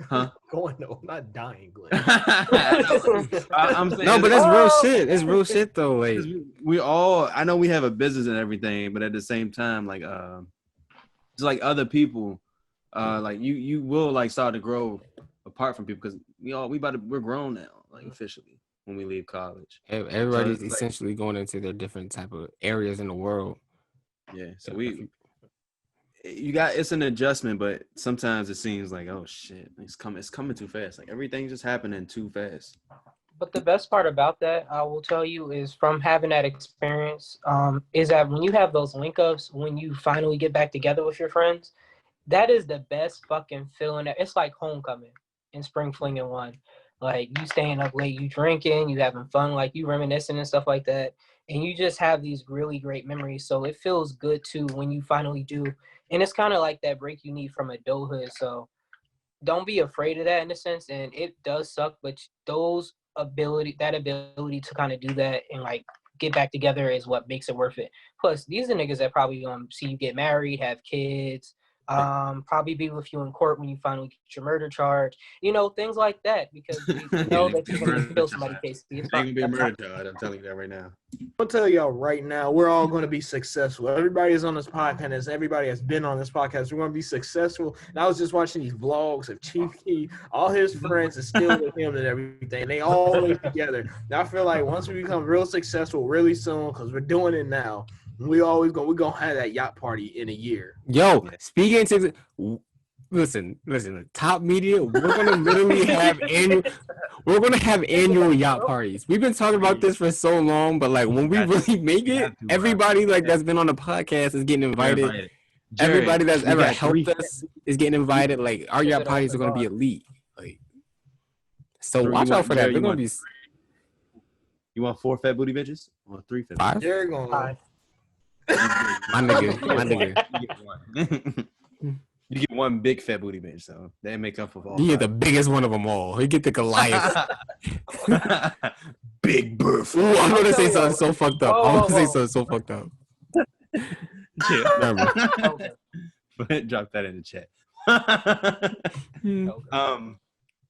Huh? Going no, I'm not dying, Glenn. I'm saying, no, but that's real shit. It's real shit though. Like we all, I know we have a business and everything, but at the same time, like just like other people, like you will like start to grow apart from people because we're grown now, like officially when we leave college. Everybody's essentially going into their different type of areas in the world. Yeah, so it's an adjustment, but sometimes it seems like, oh shit, it's coming too fast. Like everything's just happening too fast. But the best part about that, I will tell you, is from having that experience, is that when you have those link ups, when you finally get back together with your friends, that is the best fucking feeling. It's like homecoming in Spring Fling 1. Like you staying up late, you drinking, you having fun, like you reminiscing and stuff like that. And you just have these really great memories. So it feels good too when you finally do. And it's kind of like that break you need from adulthood. So don't be afraid of that in a sense. And it does suck, but that ability to kind of do that and like get back together is what makes it worth it. Plus, these are niggas that probably see you get married, have kids, Probably be with you in court when you finally get your murder charge. You know, things like that, because you know that you're going to kill somebody, Casey. It's Ain't gonna be a murder charge. I'm telling you that right now. I'll tell y'all right now, we're all going to be successful. Everybody is on this podcast. Everybody has been on this podcast. We're going to be successful. And I was just watching these vlogs of Chief Keef. All his friends are still with him and everything. They all live together. Now I feel like once we become real successful really soon, because we're doing it now, we're going to have that yacht party in a year. Yo, speaking to listen, Top Media, we're gonna literally have annual yacht parties. We've been talking about this for so long, but like when we really make it, everybody like that's been on the podcast is getting invited. Everybody that's ever helped us is getting invited. Like our yacht parties are gonna be elite. Like, so watch out for that. They're gonna be. You want 4 fat booty bitches or 3 fat? 5? They're going 5. My nigga. You get 1 big fat booty bitch, so they make up for all. You get the biggest one of them all. You get the Goliath. Big birth. Ooh, I'm gonna say something so fucked up. Yeah. Remember. Drop that in the chat.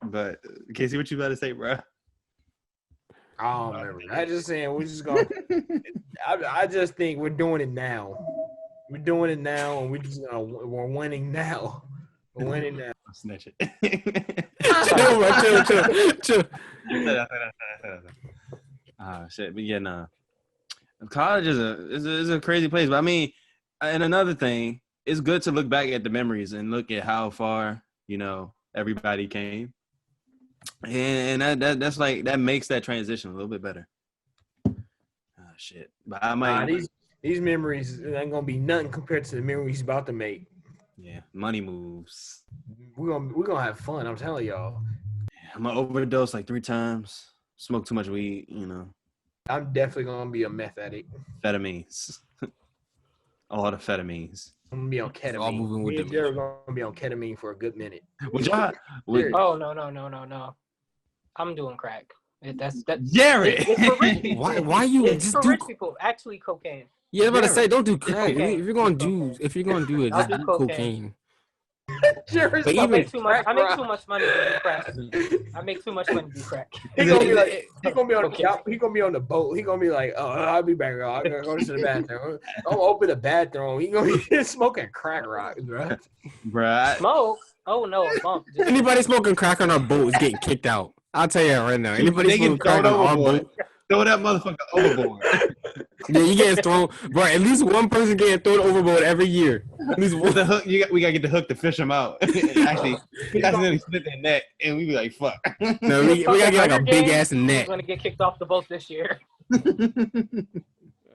But Casey, what you about to say, bro? Oh, remember. I just saying we're just going. I just think we're doing it now. We're doing it now, and we're winning now. We're winning now. Snatch it. Chill. Shit. But yeah, nah. College is a crazy place. But I mean, and another thing, it's good to look back at the memories and look at how far, everybody came. And that's like, that makes that transition a little bit better. Shit. But I might. These memories ain't gonna be nothing compared to the memories he's about to make. Yeah, money moves. We're gonna have fun. I'm telling y'all. I'm gonna overdose like 3 times. Smoke too much weed. I'm definitely gonna be a meth addict. Amphetamines. A lot of amphetamines. I'm gonna be on ketamine. All moving with Me and them. Jared are gonna be on ketamine for a good minute. Would y'all? Oh no. I'm doing crack. That's Jared. It's for rich people. Why you It's just for do? rich people. Actually, cocaine. Yeah, I'm about to say don't do crack. Okay. If you're gonna do it, I'll just do do cocaine. cocaine. Jared's But I even- make too much money to do crack. I make too much money to do crack. He gonna be on the boat. He gonna be like, "Oh, I'll be back. I gotta go to the bathroom. I'm gonna open the bathroom." He gonna be smoking crack rocks, bro. Bruh. Smoke? Oh no, a bump. Anybody smoking crack on our boat is getting kicked out. I'll tell you that right now. Anybody They smoking get crack on thrown our overboard. boat, Throw that motherfucker overboard. yeah, you getting thrown. Bro, at least one person getting thrown overboard every year. At least With one. the hook, we gotta get the hook to fish them out. Actually, we accidentally split their neck, and we be like, "Fuck." No, we gotta get like a big ass He's net. gonna get kicked off the boat this year.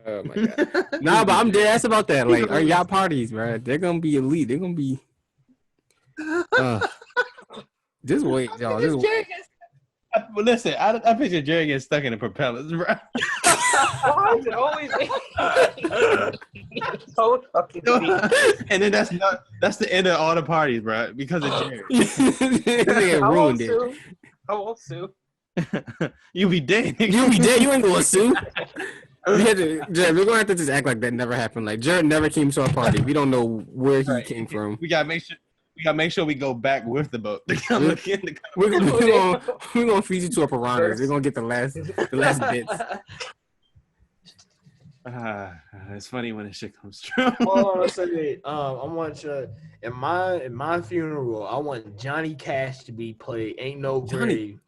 Oh my god. Nah, but I'm dead ass about that. Like our yacht parties, bro. They're gonna be elite. They're gonna be. Just wait, y'all. Just wait. But listen, I picture Jerry getting stuck in the propellers, bro. Why is it always so fucking deep? And then that's the end of all the parties, bro, because of Jerry. They I won't ruined it. sue. I won't sue. You be dead. You be dead. You ain't gonna sue. Jared, we're gonna have to just act like that never happened. Like Jared never came to our party. We don't know where he came from. We gotta make sure we go back with the boat. We're gonna feed you to a piranhas. We're gonna get the last bits. It's funny when this shit comes true. Hold on a second. I want you in my funeral. I want Johnny Cash to be played. Ain't no grave.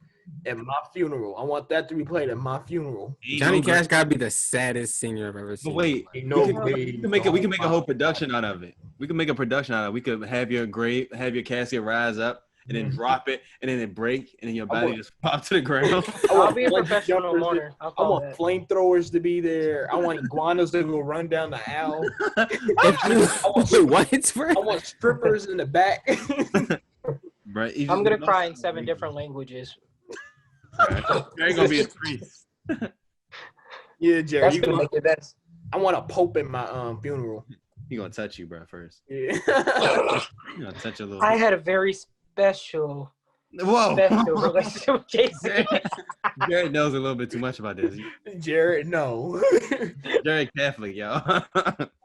At my funeral, I want that to be played at my funeral. Johnny Cash gotta be the saddest singer I've ever seen. But wait, Ain't we no can grave. make a whole production out of it. We can make a production out of it. We could have your casket rise up and then drop it, and then it break, and then your body just pop to the ground. I'll be a professional mourner. I want flamethrowers to be there. I want iguanas to go run down the aisle. What? I want strippers in the back. Right? I'm gonna cry in 7 different languages. There ain't gonna be a priest. Yeah, Jerry. That's gonna make it best. I want a pope in my funeral. He gonna touch you, bro, first. Yeah. He gonna touch a little. I had a very special relationship with Casey. Jared knows a little bit too much about this. Jared, no. Jared Catholic, y'all.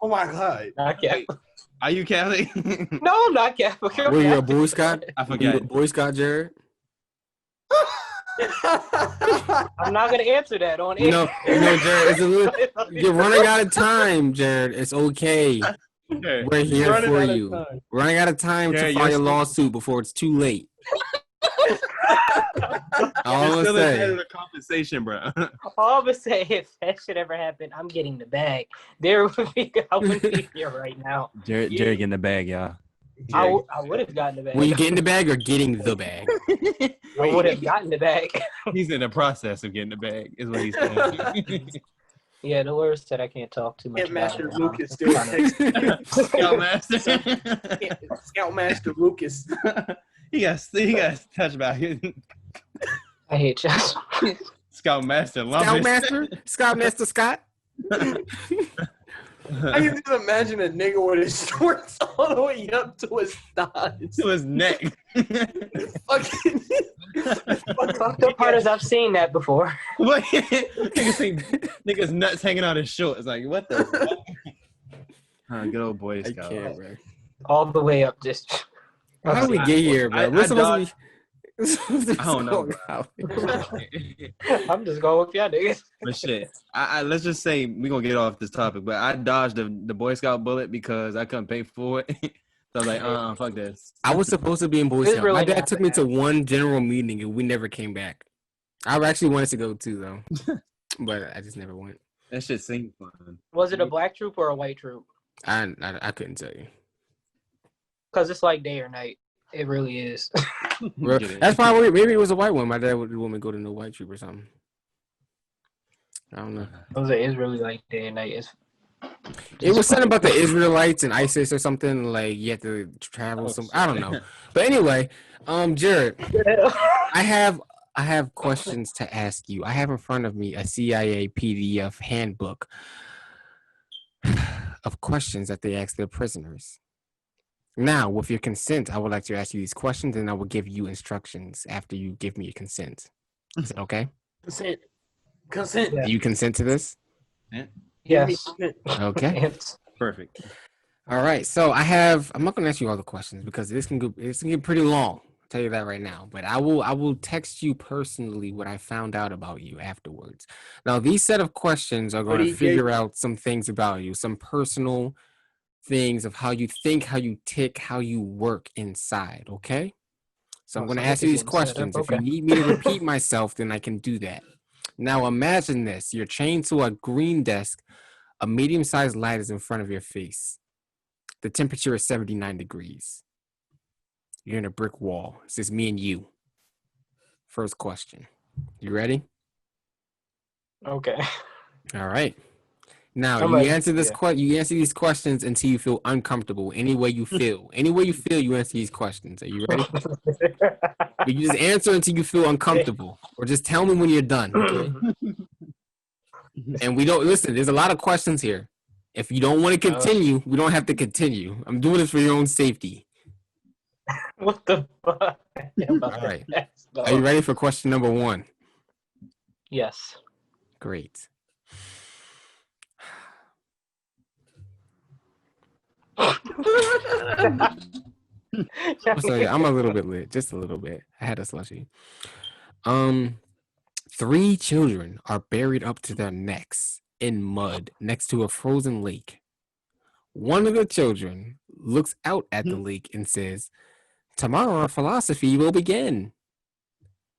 Oh my God. Not yet. Are you Catholic? No, I'm not Catholic. Were you a Boy Scout? I Were you a forgot. Boy Scout, Jared? I'm not gonna answer that on air. No, Jared. It's a little. You're running out of time, Jared. It's okay. Okay. We're here Running for out of you. time. Running out of time Jared, to you're file a still- lawsuit before it's too late. All You're I'm still entitled saying. to compensation, bro. All I'm gonna say, if that shit ever happened, I'm getting the bag. There would be, I wouldn't be here right now. Jared getting the bag, y'all. I would have gotten the bag. Were you getting the bag or getting the bag? I would have gotten the bag. He's in the process of getting the bag, is what he's saying. Yeah, the lawyer said I can't talk too much. Master about it. Lucas still texting. Scoutmaster. Scoutmaster Lucas. he got touched by it. I hate chess. Scoutmaster. Scoutmaster Scott. I can just imagine a nigga with his shorts all the way up to his thighs. To his neck. Fucking. Fucked up part is I've seen that before. What? Niggas nuts hanging out his shorts. Like, what the fuck? Good old Boy I Scout. can't, bro. All the way up, just. How did we get here, bro? We're supposed to be. I don't know, I'm just going with y'all niggas. But shit, I let's just say we gonna get off this topic. But I dodged the Boy Scout bullet because I couldn't pay for it. So I was like, fuck this. I was supposed to be in Boy It's Scout. really My dad not took me bad. to one general meeting and we never came back. I actually wanted to go too, though, but I just never went. That shit seemed fun. Was it a black troop or a white troop? I couldn't tell you. Because it's like day or night. It really is. Bro, that's probably maybe it was a white one. My dad would want me to go to no white troop or something. I don't know. It's really like day and night. It was something about the Israelites and ISIS or something. Like you have to travel some. I don't know. But anyway, Jared, I have questions to ask you. I have in front of me a CIA PDF handbook of questions that they ask their prisoners. Now, with your consent, I would like to ask you these questions, and I will give you instructions after you give me your consent. Is it okay? Consent. Do you consent to this? Yes. Okay. It's- Perfect. All right. So I'm not going to ask you all the questions because this can get pretty long. I'll tell you that right now. But I will text you personally what I found out about you afterwards. Now, these set of questions are going to figure out some things about you, some personal things of how you think, how you tick, how you work inside, okay? So I'm going to ask you these questions. If you need me to repeat myself, then I can do that. Now imagine this. You're chained to a green desk. A medium-sized light is in front of your face. The temperature is 79 degrees. You're in a brick wall. It's just me and you. First question. You ready? Okay. All right. Now I'm ready. you answer you answer these questions until you feel uncomfortable. Any way you feel, you answer these questions. Are you ready? You just answer until you feel uncomfortable, or just tell me when you're done. Okay? And we don't listen. There's a lot of questions here. If you don't want to continue, we don't have to continue. I'm doing this for your own safety. What the fuck? All right. Are you ready for question number 1? Yes. Great. So yeah, I'm a little bit lit, just a little bit. I had a slushy. 3 children are buried up to their necks in mud next to a frozen lake. One of the children looks out at the lake and says, "Tomorrow our philosophy will begin."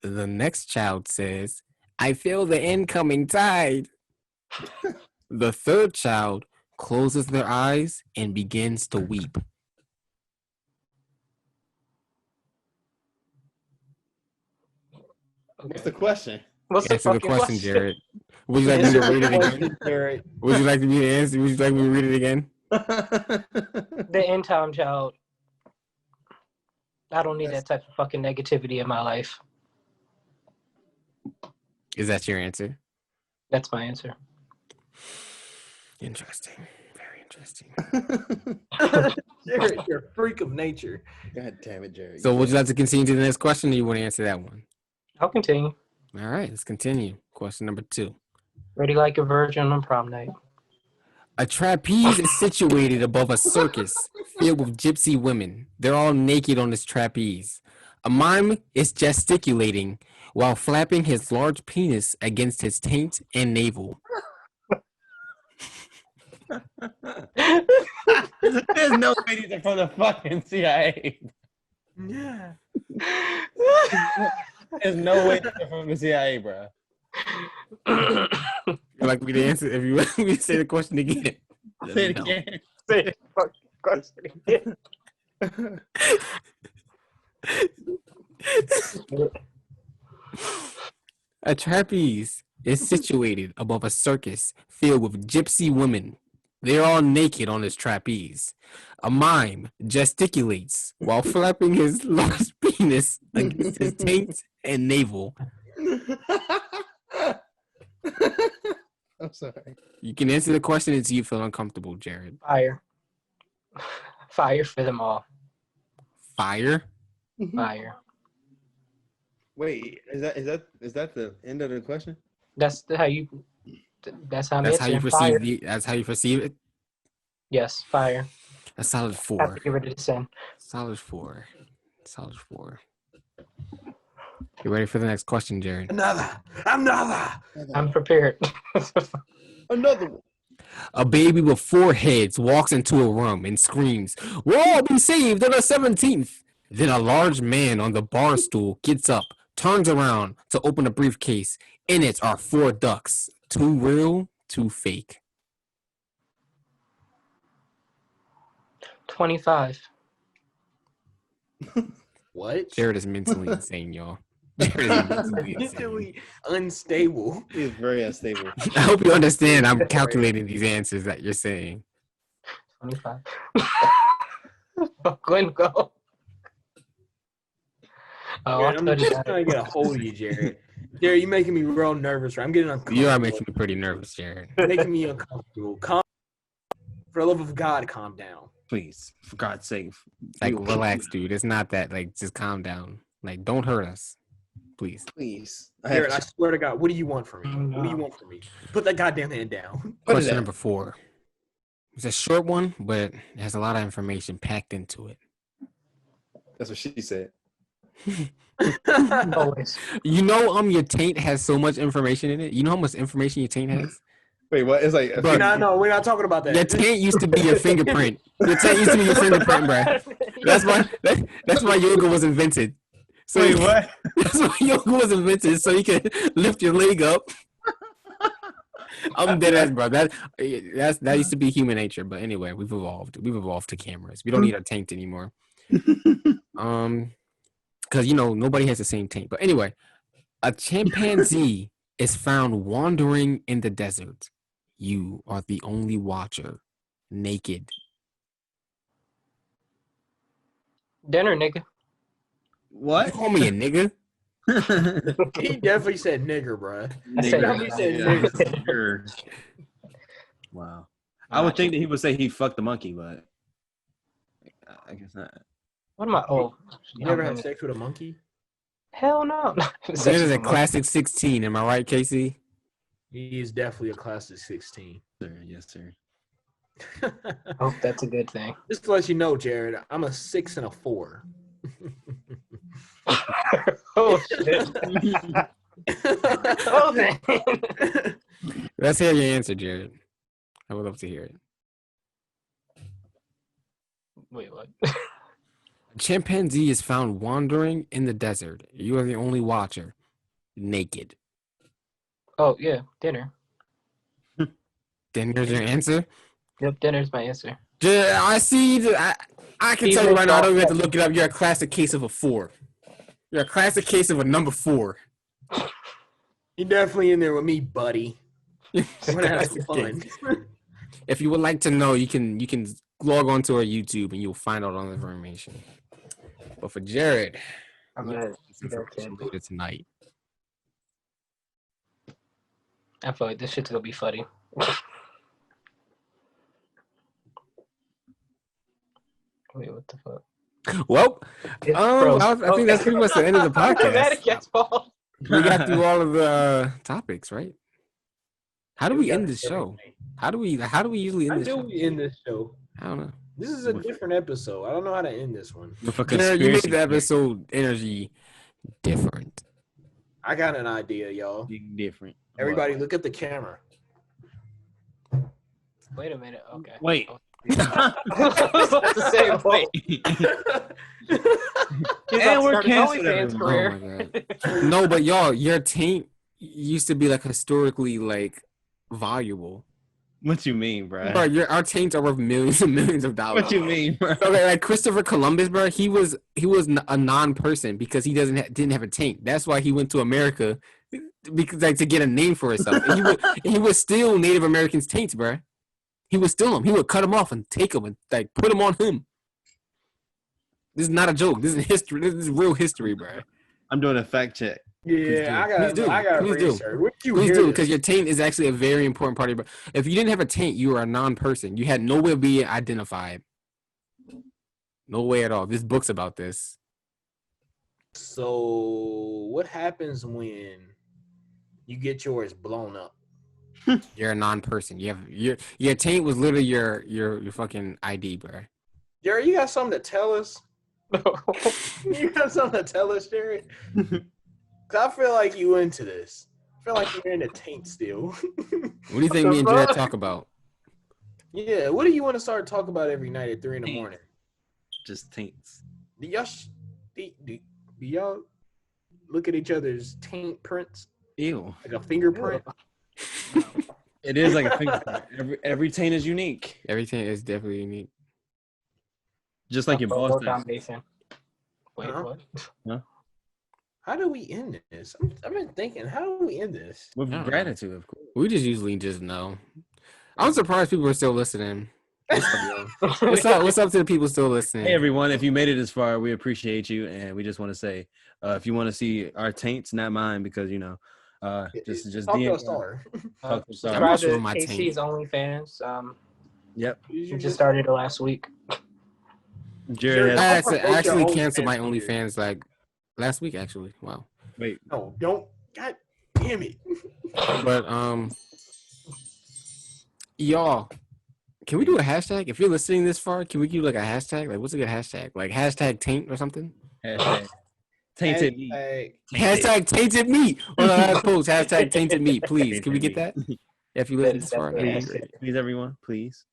The next child says, "I feel the incoming tide." The third child closes their eyes and begins to weep. What's the question? What's the Answer the fucking question, Jared. Would you like me to read it again? Jared. Would you like me to answer? Would you like me to read it again? The end time child. I don't need that type of fucking negativity in my life. Is that your answer? That's my answer. Interesting. Very interesting. Jared, you're a freak of nature. God damn it, Jerry. So would you like to continue to the next question, or you want to answer that one? I'll continue. All right, let's continue. Question number 2. Ready like a virgin on prom night. A trapeze is situated above a circus filled with gypsy women. They're all naked on this trapeze. A mime is gesticulating while flapping his large penis against his taint and navel. There's no way these are from the fucking CIA. Yeah. There's no way they're from the CIA, bro. Like me to answer, if you want me to say the question again. Say it again. Say it fucking question again. A trapeze is situated above a circus filled with gypsy women. They're all naked on this trapeze. A mime gesticulates while flapping his large penis against his taint and navel. I'm sorry. You can answer the question until you feel uncomfortable, Jared. Fire. Fire for them all. Fire? Fire. Wait, is that the end of the question? That's how you. That's how I'm That's how you answering. perceive Fire. that's how you perceive it? Yes, fire. A solid Have 4. to get rid of the sin. Solid 4. Solid 4. You ready for the next question, Jared? Another. I'm prepared. Another one. A baby with 4 heads walks into a room and screams, "We'll all be saved on the 17th." Then a large man on the bar stool gets up, turns around to open a briefcase. In it are 4 ducks. 2 real, 2 fake. 25. What? Jared is mentally insane, y'all. Jared is mentally insane. Mentally unstable. He is very unstable. I hope you understand I'm calculating these answers that you're saying. 25. Glenn, go. Oh, Jared, I I'm thought you just got trying to it. get a hold of you, Jared. Jared, you're making me real nervous. I'm getting uncomfortable. You are making me pretty nervous, Jared. making me uncomfortable. For the love of God, calm down. Please, for God's sake. Like, relax, dude. It's not that. Like, just calm down. Like, don't hurt us. Please. Please. Jared, I swear to God, what do you want from me? What do you want from me? Put that goddamn hand down. What is Question that? number 4. It's a short one, but it has a lot of information packed into it. That's what she said. Always. You know, your taint has so much information in it. You know how much information your taint has? Wait, what? It's like Bro, No, we're not talking about that. Your taint used to be your fingerprint. Your taint used to be your fingerprint, bro. That's why yoga was invented. So wait, what? That's why yoga was invented, so you can lift your leg up. I'm dead ass, bro. That used to be human nature, but anyway, we've evolved. We've evolved to cameras. We don't need a taint anymore. Because nobody has the same taint. But anyway, a chimpanzee is found wandering in the desert. You are the only watcher, naked. Dinner, nigga. What? You call me a nigga? He definitely said nigger, bro. I said He said nigger. Wow. I would think that he would say he fucked the monkey, but I guess not. What am I? Oh, You never had sex with a monkey? hell no. This is a classic 16. Am I right, Casey? He is definitely a class of 16. Sir, yes, sir. I hope that's a good thing. Just to let you know, Jared, I'm a 6 and a 4. Oh shit. Oh man. Let's hear your answer, Jared. I would love to hear it. Wait, what? A chimpanzee is found wandering in the desert. You are the only watcher, naked. Oh yeah, dinner. Then here's your answer. Yep, dinner's my answer. I see. I can tell you right now. I don't even have to look it up. You're a classic case of a 4. You're a classic case of a number 4. You're definitely in there with me, buddy. We're gonna have some fun. If you would like to know, you can log on to our YouTube and you'll find out all the information. But for Jared, I'm gonna later tonight. I feel like this shit's gonna be funny. Wait, what the fuck? Well, It's froze. I think that's pretty much the end of the podcast. Automatic gets bald. We got through all of the topics, right? How do we end this show? How do we usually end How this do show? we end this show? I don't know. This is a different episode. I don't know how to end this one. With a Jared, you made conspiracy the episode energy different. I got an idea, y'all. being different. Everybody, look at the camera. Wait a minute. Okay. Wait. I was about to say, wait. And we're canceled, OnlyFans everyone. career. Oh my god. No, but y'all, your taint used to be like historically like valuable. What you mean, bro? Bro, our taints are worth millions and millions of dollars. What you mean, bro? Okay, like Christopher Columbus, bro, he was a non-person because he didn't have a taint. That's why he went to America because like to get a name for himself. And he would steal Native Americans' taints, bro. He would steal them. He would cut them off and take them and like put them on him. This is not a joke. This is history. This is real history, bro. I'm doing a fact check. Yeah, Please do. I got Please do. research. What you Please hear do, this? because your taint is actually a very important part of your. If you didn't have a taint, you were a non-person. You had no way of being identified. No way at all. This book's about this. So, what happens when you get yours blown up? You're a non-person. You have your taint was literally your fucking ID, bro. Jerry, you got something to tell us? You got something to tell us, Jerry? 'Cause I feel like you into this. I feel like you're in the taint still. What do you think me and Jared talk about? Yeah, what do you want to start talking about every night at 3 a.m? Just taints. Do y'all look at each other's taint prints? Ew. Like a fingerprint? It is like a fingerprint. Every taint is unique. Everything is definitely unique. Just like your boss does. Combination. Wait, Uh-huh. what? How do we end this? I've been thinking, how do we end this? With I don't know. gratitude, of course. We usually just know. I'm surprised people are still listening. What's up to the people still listening? Hey everyone, if you made it this far, we appreciate you, and we just want to say, if you want to see our taints, not mine, because just Talk to DM a star. Talk to a star. I'm not Subscribe sure to my KC's OnlyFans. Yep. We just started it last week. Jared I has, actually Your canceled my OnlyFans OnlyFans like last week. Actually, wow. wait. No, don't. God damn it. But y'all, can we do a hashtag? If you're listening this far, can we do like a hashtag? Like, what's a good hashtag? Like hashtag taint or something? Hashtag tainted meat. Hashtag tainted meat. On the last post, hashtag tainted meat. Please, can we get that? If you listen this far, that'd be great. Please, everyone, please.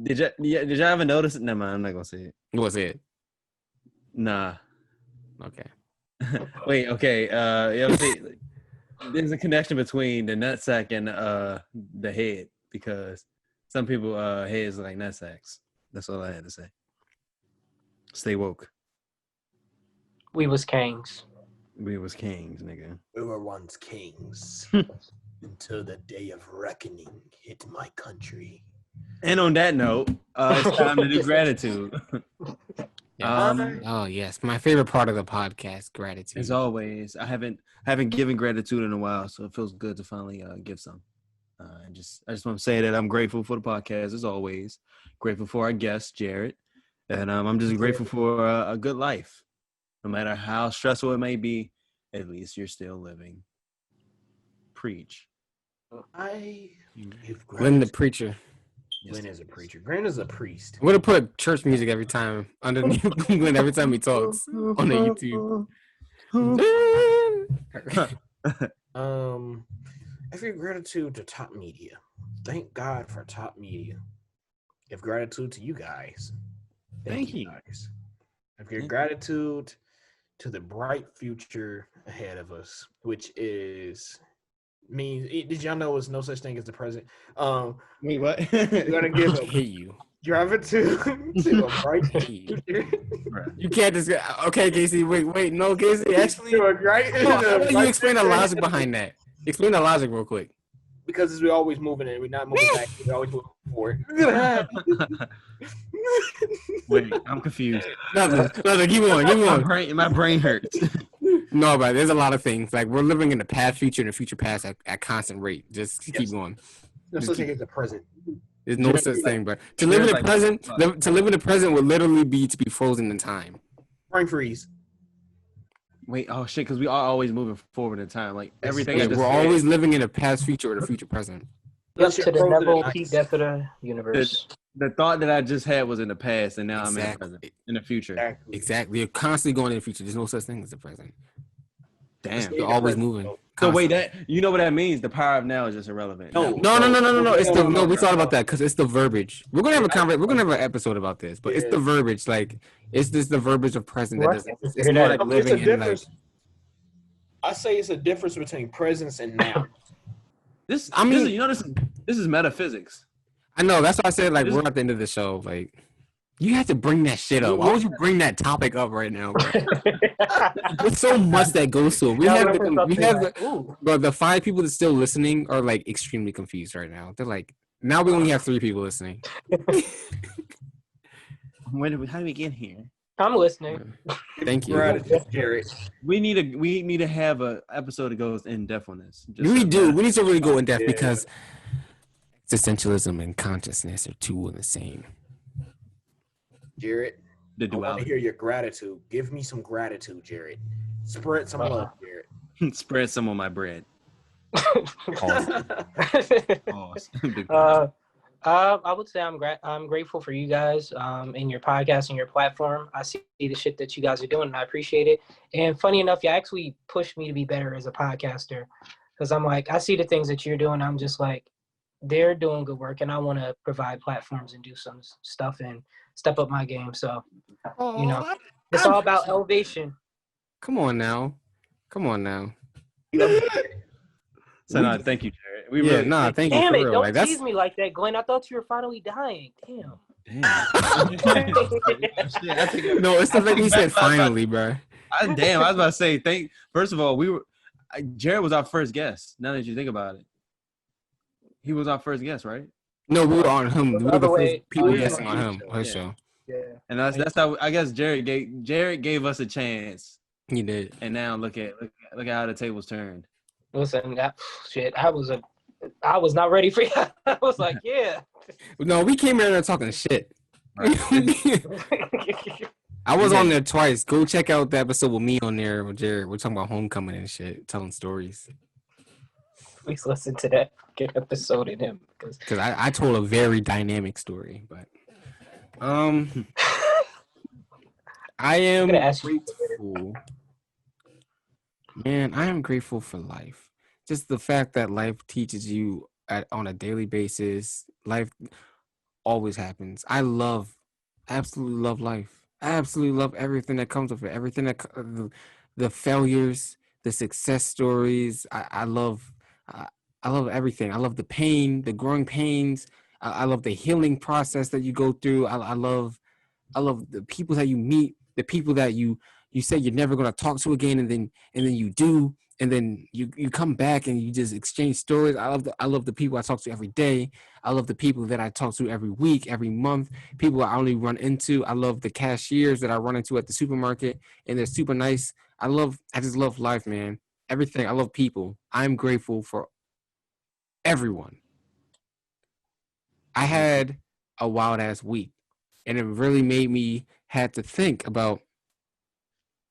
Did y'all ever notice it? Never mind, I'm not gonna say it. What was it? Nah. Okay. Wait, okay. There's a connection between the nutsack and the head, because some people heads are like nutsacks. That's all I had to say. Stay woke. We was kings. We was kings, nigga. We were once kings until the day of reckoning hit my country. And on that note, it's time to do gratitude. Oh yes, my favorite part of the podcast, gratitude. As always, I haven't given gratitude in a while, so it feels good to finally give some. I just want to say that I'm grateful for the podcast as always. Grateful for our guest Jared, and I'm just grateful for a good life, no matter how stressful it may be. At least you're still living. Preach. I give Glenn the gratitude. preacher. Glenn is a preacher. Glenn is a priest. I'm gonna put church music every time underneath Glenn every time he talks on the YouTube. I give gratitude to Top Media. Thank God for Top Media. Give gratitude to you guys. Thank you. guys. I give gratitude to the bright future ahead of us, which is did y'all know there's no such thing as the present? Wait, what? We're gonna give I hate you. gratitude to a bright future. You can't just okay, Casey. Wait, no, Casey. Actually, To a bright, how about you explain the future. logic behind that? Explain the logic real quick. Because we're always moving and we're not moving back. We're always moving forward. Wait, I'm confused. Nothing. Keep on. My brain hurts. No, but there's a lot of things. Like we're living in the past, future, and the future past at constant rate. Just keep going. No such thing as the present. There's no such thing, bro. To live in the present, to live in the present would literally be to be frozen in time. Brain freeze. Wait, oh shit, because we are always moving forward in time. Like everything. Yeah, I just we're said. always living in the past, future, or the future present. Up What's your to the pros and Neville the P. nice? Death of the universe. The thought that I just had was in the past, and now I'm in the Exactly. present, in the future. Exactly. Exactly. You're constantly going in the future. There's no such thing as the present. Damn. You're always moving. So wait, constantly. that you know what that means? The power of now is just irrelevant. No. No. It's No, we thought about that because it's the verbiage. We're gonna have we're gonna have an episode about this, but it's Yeah. the verbiage. Like, it's just the verbiage of present that What? doesn't. It's Figured more that like out. It's a living in like. difference. I say it's a difference between presence and now. This is metaphysics. I know. That's why I said like This- we're at the end of the show. Like, you have to bring that shit up. Why would you bring that topic up right now, bro? There's so much that goes to it. But the 5 people that's still listening are like extremely confused right now. They're like, now we only have 3 people listening. How do we get here? I'm listening. Thank you. Gratitude, Jared. We need to have a episode that goes in depth on this. We do. We need to really go in depth Yeah. because existentialism and consciousness are 2 in the same. Jared, The I want to duality. hear your gratitude. Give me some gratitude, Jared. Spread some love, Jared. Spread some on my bread. Pause. Big I would say I'm grateful for you guys and your podcast and your platform. I see the shit that you guys are doing, and I appreciate it. And funny enough, you actually pushed me to be better as a podcaster because I'm like, I see the things that you're doing. I'm just like, they're doing good work, and I want to provide platforms and do some stuff and step up my game. So, you know, it's all about elevation. Come on now. So no, thank you, Jared. We Yeah, really, nah, thank you Damn for it! real. Don't Like, that's tease me like that, Glenn. I thought you were finally dying. Damn. Damn. Shit, I take it- no, it's the fact he said finally, bro. Damn, I was about to say first of all, Jared was our first guest. Now that you think about it, he was our first guest, right? No, we were on him. We were the Other first way- people yeah. guessing on him. His Yeah. show. Yeah. And that's how I guess Jared gave us a chance, He did. and now look at how the tables turned. Listen, I was not ready for you. I was like, yeah. No, we came here talking shit. Right. I was on there twice. Go check out the episode with me on there with Jared. We're talking about homecoming and shit, telling stories. Please listen to that fucking episode in him. Because I told a very dynamic story, but I am gonna ask you grateful. Man, I am grateful for life. Just the fact that life teaches you on a daily basis. Life always happens. I absolutely love life. I absolutely love everything that comes with it. Everything that the failures, the success stories. I love everything. I love the pain, the growing pains. I love the healing process that you go through. I love the people that you meet, the people that you say you're never gonna talk to again, and then you do, and then you come back and you just exchange stories. I love the people I talk to every day. I love the people that I talk to every week, every month. People I only run into. I love the cashiers that I run into at the supermarket, and they're super nice. I just love life, man. Everything. I love people. I'm grateful for everyone. I had a wild ass week, and it really made me had to think about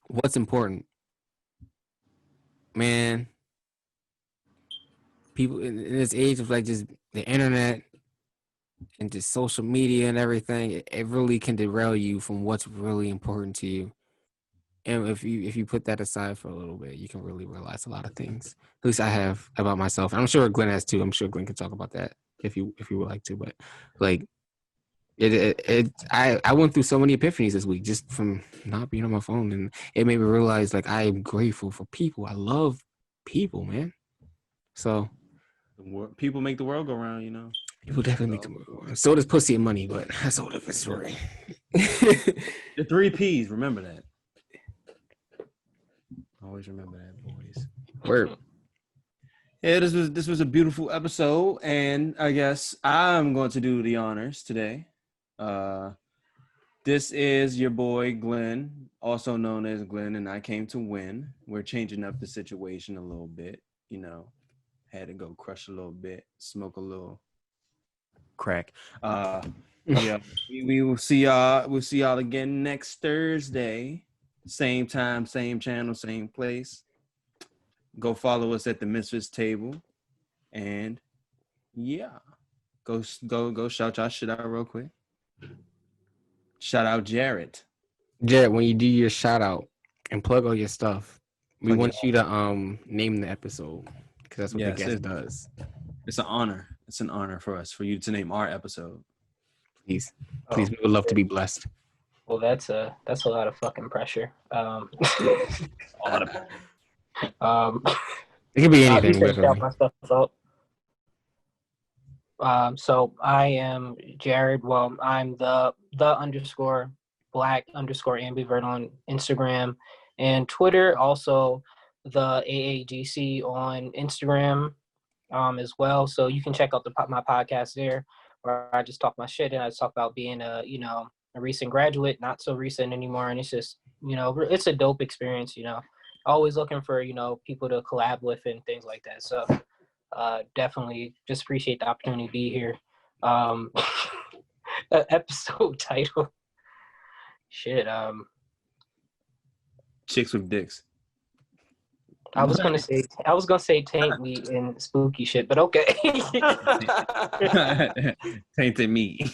what's important. Man, people in this age of like just the internet and just social media and everything, it really can derail you from what's really important to you. And if you put that aside for a little bit, you can really realize a lot of things. At least I have about myself. And I'm sure Glenn has too. I'm sure Glenn can talk about that if you would like to. But like I went through so many epiphanies this week just from not being on my phone, and it made me realize like I am grateful for people. I love people, man. So People make the world go round, you know. people definitely make the world. So does pussy and money, but that's a whole different story. The 3 P's, remember that. Always remember that, boys. Word. Yeah, this was a beautiful episode, and I guess I'm going to do the honors today. This is your boy Glenn, also known as Glenn, and I came to win. We're changing up the situation a little bit, you know. Had to go crush a little bit, smoke a little crack. Yeah, we will see y'all. We'll see y'all again next Thursday. Same time, same channel, same place. Go follow us at the MisFits table. And Yeah. Go shout y'all shit out real quick. Shout out Jared. Jared, when you do your shout out and plug all your stuff, we Plug want it. you to name the episode because that's what the guest does. It's an honor. It's an honor for you to name our episode. Please, we would love to be blessed. Well, that's a lot of fucking pressure. A lot of It could be you anything. can Literally. shout my stuff out. So I am Jared. Well, I'm the _ black _ ambivert on Instagram and Twitter. Also, the AAGC on Instagram as well. So you can check out my podcast there, where I just talk my shit and I just talk about being a recent graduate, not so recent anymore, and it's just it's a dope experience. Always looking for people to collab with and things like that. So definitely just appreciate the opportunity to be here. Episode title. Shit. Chicks with dicks. I was gonna say taint meat and spooky shit, but okay. Tainted meat.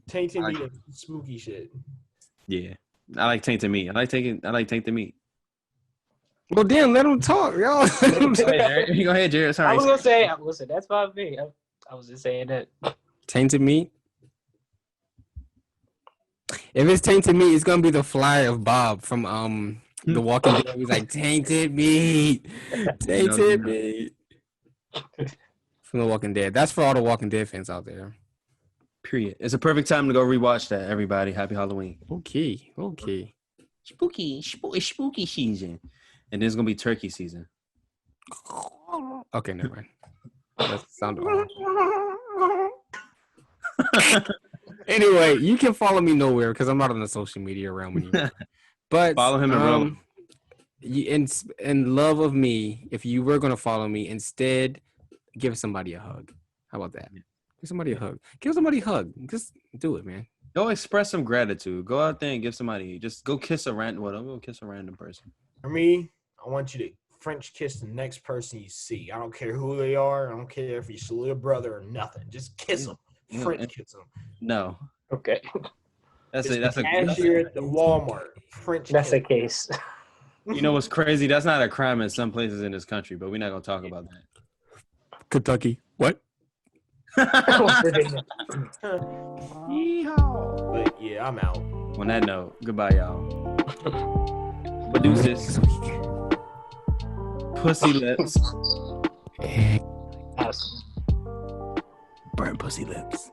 Tainted meat and spooky shit. Yeah, I like tainted meat. I like tainted meat. Well, damn, let him talk, yo. Go ahead, Jared. Sorry. I was gonna say, listen, that's my thing. I was just saying that. Tainted meat. If it's tainted meat, it's gonna be the flyer of Bob from The Walking Dead. He's like tainted meat, tainted meat. From The Walking Dead. That's for all the Walking Dead fans out there. Period. It's a perfect time to go rewatch that. Everybody, happy Halloween. Okay. Spooky season, and then it's gonna be turkey season. Okay, never mind. That sounded wrong. Anyway, you can follow me nowhere because I'm not on the social media realm anymore. But Follow him in real. In love of me, if you were gonna follow me, instead give somebody a hug. How about that? Give somebody a hug. Give somebody a hug. Just do it, man. Go express some gratitude. Go out there and give somebody. Just go kiss a random. Well, don't go kiss a random person. For me, I want you to French kiss the next person you see. I don't care who they are. I don't care if he's your little brother or nothing. Just kiss them. French kiss them. No. Okay. That's It's it. That's a cashier at the Walmart. French. That's kiss. a case. You know what's crazy? That's not a crime in some places in this country, but we're not gonna talk about that. Kentucky. What? Yeehaw. But yeah, I'm out. On that note, goodbye, y'all. But do this. Pussy lips. Awesome. Burn pussy lips.